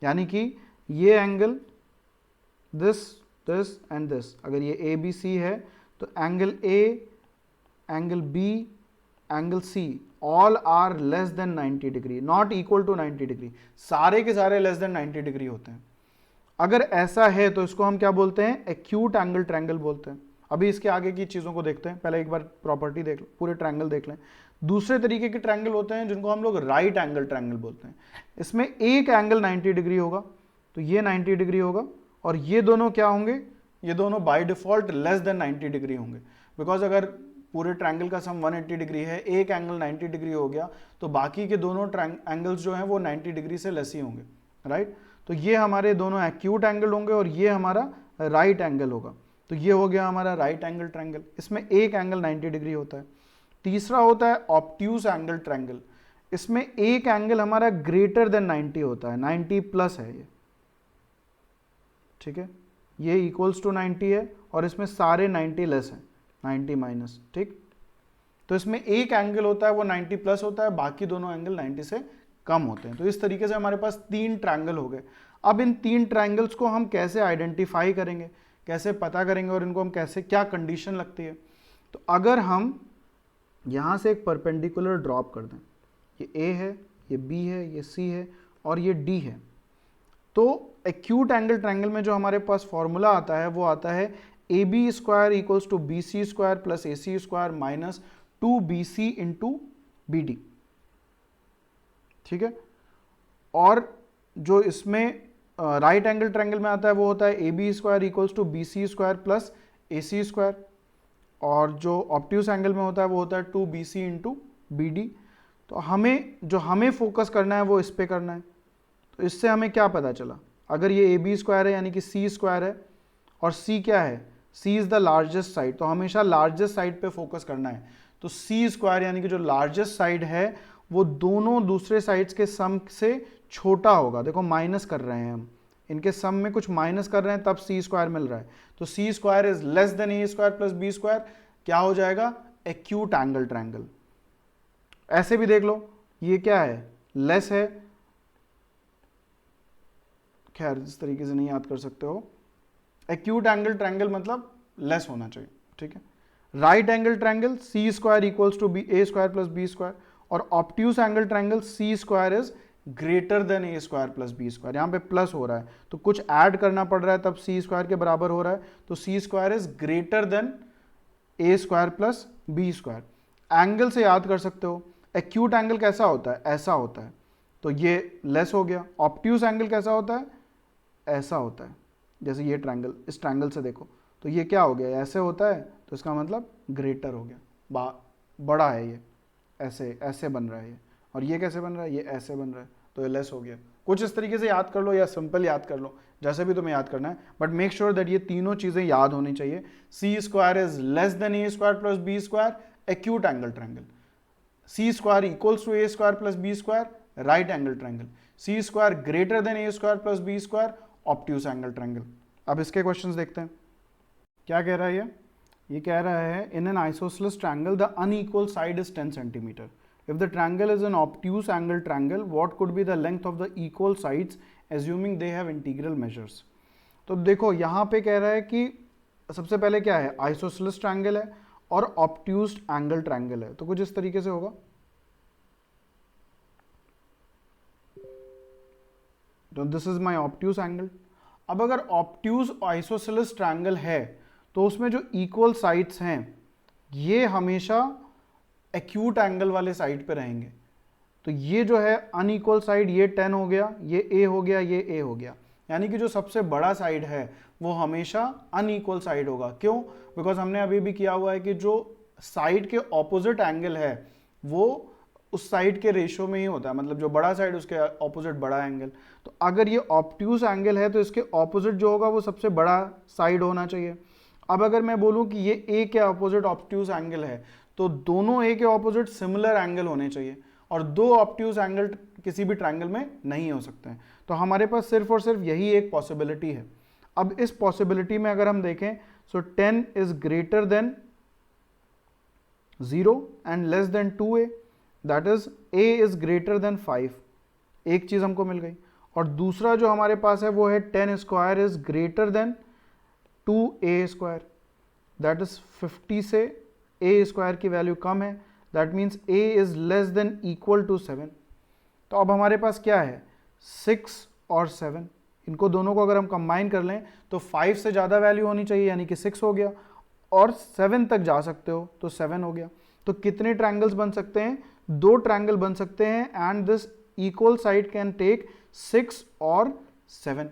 Speaker 1: यानी कि ये एंगल, दिस एंड दिस, अगर ये ए बी सी है तो angle A, angle B, angle C all are less than 90 degree, not equal to 90 degree, सारे के सारे लेस देन 90 डिग्री होते हैं। अगर ऐसा है तो इसको हम क्या बोलते हैं, एक्यूट एंगल ट्रायंगल बोलते हैं। अभी इसके आगे की चीज़ों को देखते हैं, पहले एक बार प्रॉपर्टी देख लो, पूरे ट्रायंगल देख लें। दूसरे तरीके के ट्रायंगल होते हैं जिनको हम लोग राइट एंगल ट्रायंगल बोलते हैं। इसमें एक एंगल 90 डिग्री होगा, तो ये 90 डिग्री होगा, और ये दोनों क्या होंगे, ये दोनों by default less than 90 degree होंगे, बिकॉज अगर पूरे ट्रायंगल का सम 180 डिग्री है, एक एंगल 90 डिग्री हो गया, तो बाकी के दोनों एंगल्स जो हैं वो 90 डिग्री से लेस ही होंगे, राइट। तो ये हमारे दोनों एक्यूट एंगल होंगे और ये हमारा राइट एंगल होगा। तो ये हो गया हमारा राइट एंगल ट्रायंगल, इसमें एक एंगल 90 डिग्री होता है। तीसरा होता है ऑब्ट्यूज एंगल ट्रायंगल, इसमें एक एंगल हमारा ग्रेटर देन 90 होता है, 90 प्लस है ये, ठीक है, ये इक्वल्स टू 90 है और इसमें सारे 90 लेस है, 90 माइनस, ठीक। तो इसमें एक एंगल होता है वो 90 प्लस होता है, बाकी दोनों एंगल 90 से कम होते हैं। तो इस तरीके से हमारे पास तीन ट्रायंगल हो गए। अब इन तीन ट्रायंगल्स को हम कैसे आइडेंटिफाई करेंगे, कैसे पता करेंगे, और इनको हम कैसे, क्या कंडीशन लगती है। तो अगर हम यहाँ से एक परपेंडिकुलर ड्रॉप कर दें, ये ए है, ये बी है, ये सी है और ये डी है, तो एक्यूट एंगल ट्रायंगल में जो हमारे पास फॉर्मूला आता है वो आता है A B square equals to B C square plus A C square minus 2BC into B D, ठीक है। और जो इसमें राइट एंगल ट्रायंगल में आता है वो होता है A B square equals to B C square plus A C square, और जो ऑब्ट्यूज एंगल में होता है वो होता है 2BC इंटू बी डी। तो हमें फोकस करना है वो इस पे करना है। तो इससे हमें क्या पता चला, अगर ये ए बी स्क्वायर है यानी कि सी स्क्वायर है, और सी क्या है, c is the largest side, तो हमेशा लार्जेस्ट साइड पे फोकस करना है। तो सी स्क्वायर यानी कि जो लार्जेस्ट साइड है वो दोनों दूसरे साइड्स के सम से छोटा होगा। देखो माइनस कर रहे हैं हम, इनके सम में कुछ माइनस कर रहे हैं तब सी स्क्वायर मिल रहा है। तो c square is less than a square plus b square, क्या हो जाएगा, एक्यूट एंगल ट्रायंगल। ऐसे भी देख लो, ये क्या है, लेस है, खैर इस तरीके से नहीं याद कर सकते हो, एक्यूट एंगल ट्रायंगल मतलब लेस होना चाहिए, ठीक है। Right angle triangle c square equals to b a square plus b square, और obtuse angle triangle c square is greater than a square plus b square. यहाँ पे प्लस हो रहा है तो कुछ ऐड करना पड़ रहा है तब सी स्क्वायर के बराबर हो रहा है, तो c square is greater than a square plus b square. Angle से याद कर सकते हो, एक्यूट एंगल कैसा होता है, ऐसा होता है, तो ये लेस हो गया। ऑब्ट्यूज एंगल कैसा होता है, ऐसा होता है, जैसे ये ट्रायंगल, इस ट्रायंगल से देखो तो ये क्या हो गया, ऐसे होता है, तो इसका मतलब ग्रेटर हो गया, बड़ा है ये, ऐसे बन रहा है ये, और ये कैसे बन रहा है, ये ऐसे बन रहा है, तो ये लेस हो गया। कुछ इस तरीके से याद कर लो या सिंपल याद कर लो, जैसे भी तुम्हें याद करना है, बट मेक श्योर दैट ये तीनों चीजें याद होनी चाहिए। C square is less than a square plus b square, acute angle triangle. C square equals to a square plus b square, right angle triangle. C square greater than a square plus b square, obtuse angle triangle. अब इसके questions देखते हैं। क्या कह रहा है ये कह रहा है in an isosceles triangle the unequal side is 10 centimetre. If the triangle is an obtuse angle triangle what could be the length of the equal sides assuming they have integral measures. तो देखो यहाँ पे कह रहा है कि सबसे पहले क्या है, आइसोसेलेस ट्रायंगल है और ऑब्ट्यूज एंगल ट्रायंगल है. तो कुछ इस तरीके से होगा. तो this is my obtuse angle. अब अगर ऑब्ट्यूज आइसोसेलेस ट्रायंगल है तो उसमें जो इक्वल साइड्स हैं ये हमेशा एक्यूट एंगल वाले साइड पे रहेंगे. तो ये जो है अनइक्वल साइड, ये 10 हो गया, ये ए हो गया, ये ए हो गया. यानी कि जो सबसे बड़ा साइड है वो हमेशा अनइक्वल साइड होगा. क्यों? बिकॉज हमने अभी भी किया हुआ है कि जो साइड के ऑपोजिट एंगल है वो उस साइड के रेशियो में ही होता है, मतलब जो बड़ा साइड उसके ऑपोजिट बड़ा एंगल. तो अगर ये ऑब्ट्यूज एंगल है तो इसके ऑपोजिट जो होगा वो सबसे बड़ा साइड होना चाहिए. अब अगर मैं बोलूं कि ये ए के ऑपोजिट ऑब्ट्यूज एंगल है तो दोनों ए के ऑपोजिट सिमिलर एंगल होने चाहिए, और दो ऑब्ट्यूज एंगल किसी भी ट्रायंगल में नहीं हो सकते हैं. तो हमारे पास सिर्फ और सिर्फ यही एक पॉसिबिलिटी है. अब इस पॉसिबिलिटी में अगर हम देखें सो 10 is greater then 0 and less than 2a, that is a is greater then 5. एक चीज हमको मिल गई. और दूसरा जो हमारे पास है वो है 10 square is greater than 2a square, that is 50 से a स्क्वायर की वैल्यू कम है, that means a is less than equal to 7. तो अब हमारे पास क्या है, 6 और 7. इनको दोनों को अगर हम कंबाइन कर लें तो 5 से ज़्यादा वैल्यू होनी चाहिए यानी कि 6 हो गया, और 7 तक जा सकते हो तो 7 हो गया. तो कितने ट्रायंगल्स बन सकते हैं, 2 ट्रायंगल बन सकते हैं, and this equal side can take 6 और 7.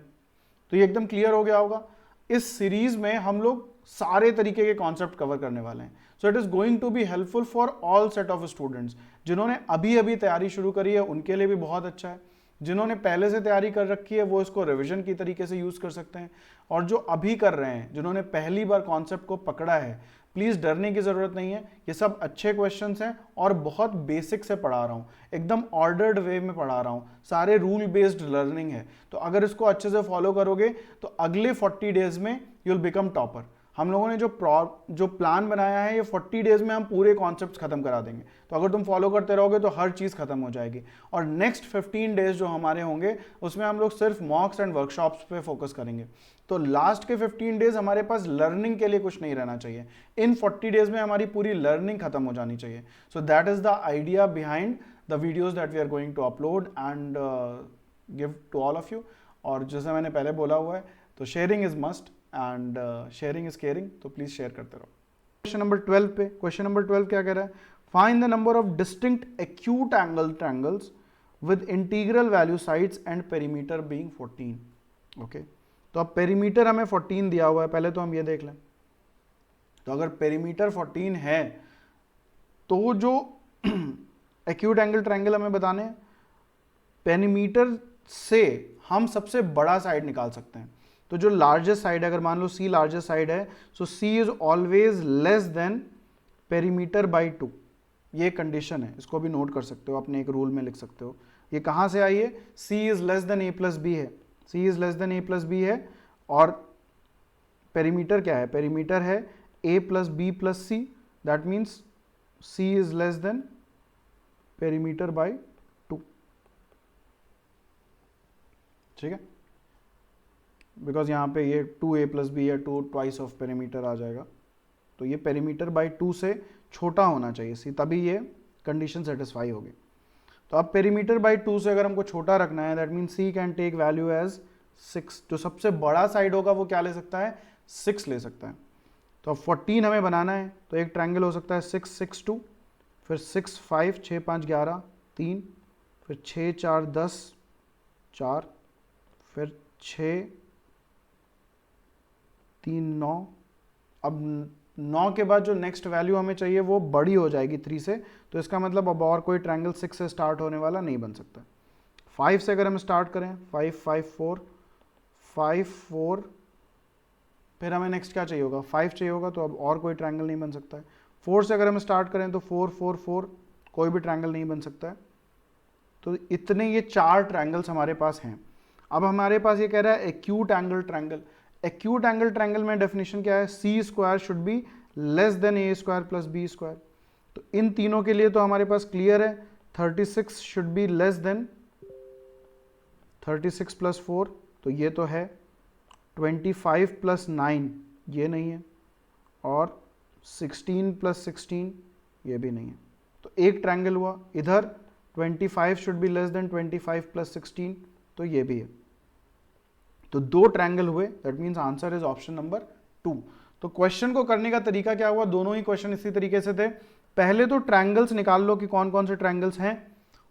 Speaker 1: तो ये एकदम क्लियर हो गया होगा. इस सीरीज में हम लोग सारे तरीके के कॉन्सेप्ट कवर करने वाले हैं. So it is going to be helpful for all set of students. जिन्होंने अभी अभी तैयारी शुरू करी है उनके लिए भी बहुत अच्छा है. जिन्होंने पहले से तैयारी कर रखी है वो इसको रिवीजन की तरीके से यूज कर सकते हैं, और जो अभी कर रहे हैं, जिन्होंने पहली बार कॉन्सेप्ट को पकड़ा है, प्लीज डरने की जरूरत नहीं है. ये सब अच्छे क्वेश्चंस हैं और बहुत बेसिक से पढ़ा रहा हूँ, एकदम ऑर्डर्ड वे में पढ़ा रहा हूँ. सारे रूल बेस्ड लर्निंग है. तो अगर इसको अच्छे से फॉलो करोगे तो अगले 40 डेज में यू विल बिकम टॉपर. हम लोगों ने जो प्लान बनाया है ये 40 डेज में हम पूरे कॉन्सेप्ट्स खत्म करा देंगे. तो अगर तुम फॉलो करते रहोगे तो हर चीज खत्म हो जाएगी. और नेक्स्ट 15 डेज जो हमारे होंगे उसमें हम लोग सिर्फ मॉक्स एंड वर्कशॉप्स पे फोकस करेंगे. तो लास्ट के 15 डेज हमारे पास लर्निंग के लिए कुछ नहीं रहना चाहिए. इन 40 डेज में हमारी पूरी लर्निंग खत्म हो जानी चाहिए. So that is the idea behind the videos that we are going to upload and give to all of you. और जैसे मैंने पहले बोला हुआ है तो sharing is must and sharing is caring. तो प्लीज शेयर करते रहो. क्वेश्चन नंबर 12 पे, क्वेश्चन नंबर 12 क्या कह रहा है, find the number of distinct acute angle triangles with integral value sides and perimeter being 14. Okay, तो अब पेरीमीटर हमें 14 दिया हुआ है. पहले तो हम ये देख लें. तो अगर पेरीमीटर 14 है तो जो एक्यूट एंगल ट्रायंगल हमें बताने हैं, पेरीमीटर से हम सबसे बड़ा साइड निकाल सकते हैं. तो जो लार्जेस्ट साइड है, अगर मान लो सी लार्जेस्ट साइड है, so c is always less than perimeter by 2. ये कंडीशन है, इसको भी नोट कर सकते हो, अपने एक रूल में लिख सकते हो. ये कहां से आई है, c is less than a plus b है. C is less than a plus b है, और पेरीमीटर क्या है, पेरीमीटर है a plus B plus c, that means c is less than perimeter by 2. ठीक है, बिकॉज यहाँ पे ये 2a प्लस बी है, 2 ट्वाइस ऑफ पेरीमीटर आ जाएगा. तो ये पेरीमीटर बाई 2 से छोटा होना चाहिए सी, तभी ये कंडीशन सेटिस्फाई होगी. तो अब पेरीमीटर बाई 2 से अगर हमको छोटा रखना है, that mean c can take value as 6. जो सबसे बड़ा साइड होगा वो क्या ले सकता है, 6 ले सकता है. तो अब 14 हमें बनाना है, तो एक ट्रायंगल हो सकता है 6 6 2, फिर 6 5 6 5 11 3, फिर 6 4 10 4, फिर 6 3 9. अब 9 के बाद जो नेक्स्ट वैल्यू हमें चाहिए वो बड़ी हो जाएगी 3 से. तो इसका मतलब अब और कोई ट्रायंगल 6 से स्टार्ट होने वाला नहीं बन सकता. 5 से अगर हम स्टार्ट करें, 5 5 4 5 4, फिर हमें नेक्स्ट क्या चाहिए होगा, 5 चाहिए होगा. तो अब और कोई ट्रायंगल नहीं बन सकता है. 4 से अगर हम स्टार्ट करें तो 4 4 4, कोई भी ट्रायंगल नहीं बन सकता है. तो इतने ये 4 ट्रायंगल्स हमारे पास हैं. अब हमारे पास ये कह रहा है acute angle triangle. Acute angle triangle में डेफिनेशन क्या है, c square should be less than a square plus b square. तो इन तीनों के लिए तो हमारे पास क्लियर है, 36 should be less then 36 plus 4, तो ये तो है, 25 प्लस 9 ये नहीं है, और 16 प्लस 16 ये भी नहीं है। तो एक ट्रायंगल हुआ, इधर 25 should be less then 25 plus 16, तो ये भी है। तो दो ट्रायंगल हुए, that means answer is option number 2। तो क्वेश्चन को करने का तरीका क्या हुआ, दोनों ही क्वेश्चन इसी तरीके से थे। पहले तो ट्रायंगल्स निकाल लो कि कौन कौन से ट्रायंगल्स हैं,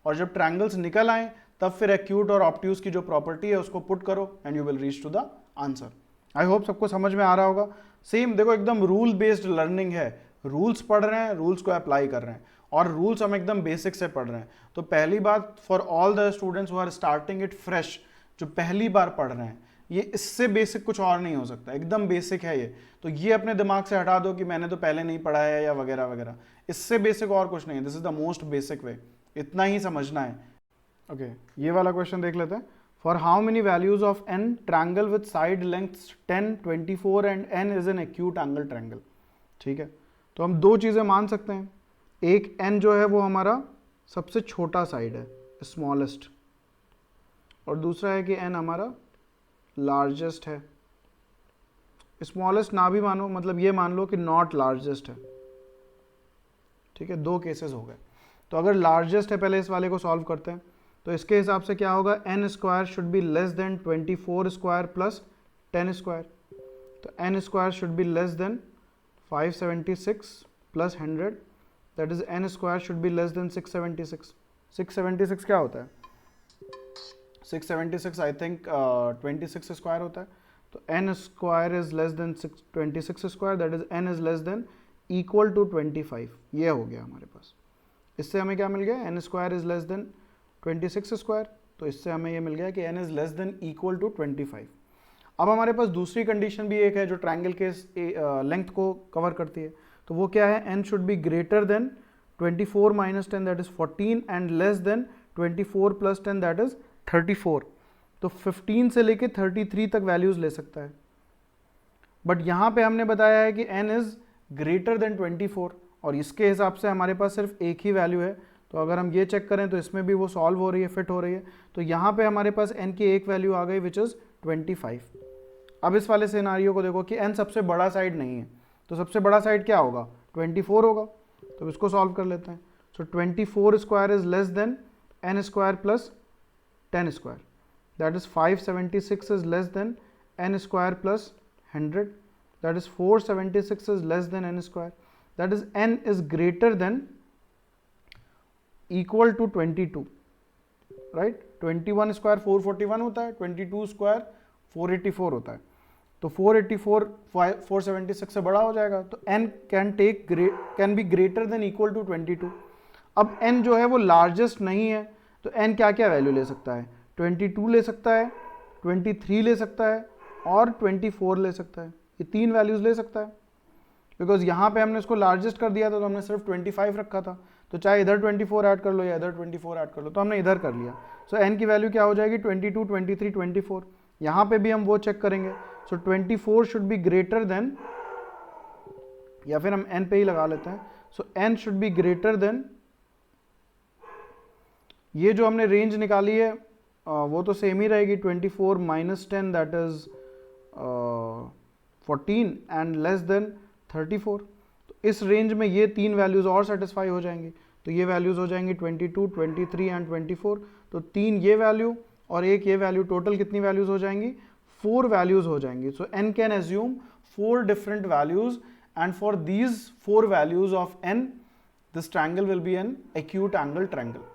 Speaker 1: और जब ट्रायंगल्स निकल आए तब फिर एक्यूट और ऑब्ट्यूज की जो प्रॉपर्टी है उसको पुट करो and you will reach to the answer. I hope सबको समझ में आ रहा होगा। सेम देखो, एकदम रूल बेस्ड लर्निंग है, रूल्स पढ़ रहे हैं, रूल्स को अप्लाई कर रहे हैं, और रूल्स हम एकदम बेसिक से पढ़ रहे हैं। तो पहली बात for all the students who are starting it fresh, जो पहली बार पढ़ रहे हैं, ये इससे बेसिक कुछ और नहीं हो सकता, एकदम बेसिक है ये। तो ये अपने दिमाग से हटा दो कि मैंने तो पहले नहीं पढ़ा है या वगैरह वगैरह, इससे बेसिक और कुछ नहीं है। This is the most basic way, इतना ही समझना है। ओके, ये वाला क्वेश्चन देख लेते हैं। For how many values of n triangle with side lengths 10, 24 and n is an acute angle triangle. ठीक है, तो हम दो चीजें मान सकते हैं, एक n जो है वो हमारा सबसे छोटा साइड है, स्मॉलेस्ट, और दूसरा है कि n हमारा लार्जेस्ट है। स्मॉलेस्ट ना भी मानो, मतलब ये मान लो कि नॉट लार्जेस्ट है। ठीक है, दो केसेस हो गए। तो अगर लार्जेस्ट है, पहले इस वाले को सॉल्व करते हैं। तो इसके हिसाब से क्या होगा, n square should be less then 24 square plus 10 square. तो n square should be less then 576 plus 100, that is n square should be less then 676। 676 क्या होता है, 676 आई थिंक 26 स्क्वायर होता है। तो n square is less than 26 square, that is n is less than equal to 25। ये हो गया हमारे पास। इससे हमें क्या मिल गया, n square is less than 26 square, तो इससे हमें ये मिल गया कि n is less than equal to 25। अब हमारे पास दूसरी कंडीशन भी एक है जो ट्रायंगल के लेंथ को कवर करती है। तो वो क्या है, n should be greater then 24 minus 10 that is 14 and less than 24 plus 10 that is 34। तो 15 से लेके 33 तक वैल्यूज ले सकता है। बट यहां पे हमने बताया है कि n इज ग्रेटर देन 24, और इसके हिसाब से हमारे पास सिर्फ एक ही वैल्यू है। तो अगर हम ये चेक करें तो इसमें भी वो सॉल्व हो रही है, फिट हो रही है। तो यहाँ पे हमारे पास n की एक वैल्यू आ गई विच इज 25। अब इस वाले सिनारियो को देखो कि n सबसे बड़ा साइड नहीं है, तो सबसे बड़ा साइड क्या होगा, 24 होगा। तो इसको सॉल्व कर लेते हैं। So 24 square is less than n square plus 10 square, that is 576 is less than n square plus 100, that is 476 is less than n square, that is n is greater than equal to 22, right. 21 square 441 होता है, 22 square 484 होता है। तो 484 476 से बड़ा हो जाएगा, तो n can be greater than equal to 22। अब n जो है वो लार्जेस्ट नहीं है, तो n क्या क्या वैल्यू ले सकता है, 22 ले सकता है, 23 ले सकता है, और 24 ले सकता है। ये तीन वैल्यूज ले सकता है, बिकॉज यहाँ पे हमने इसको लार्जेस्ट कर दिया था, तो हमने सिर्फ 25 रखा था। तो चाहे इधर 24 ऐड कर लो या इधर 24 ऐड कर लो, तो हमने इधर कर लिया। सो n की वैल्यू क्या हो जाएगी, 22, 23, 24। यहाँ पे भी हम वो चेक करेंगे। सो 24 शुड बी ग्रेटर देन, या फिर हम n पे ही लगा लेते हैं। सो n should be greater then, ये जो हमने रेंज निकाली है वो तो सेम ही रहेगी, 24 minus 10 that is 14 and less than 34। तो इस रेंज में ये तीन वैल्यूज और सेटिस्फाई हो जाएंगी। तो ये वैल्यूज हो जाएंगी 22, 23 एंड 24। तो तीन ये वैल्यू और एक ये वैल्यू, टोटल कितनी वैल्यूज हो जाएंगी, 4 वैल्यूज हो जाएंगी। सो n can assume 4 different values, and for these 4 values of n, this triangle will be an acute angle triangle.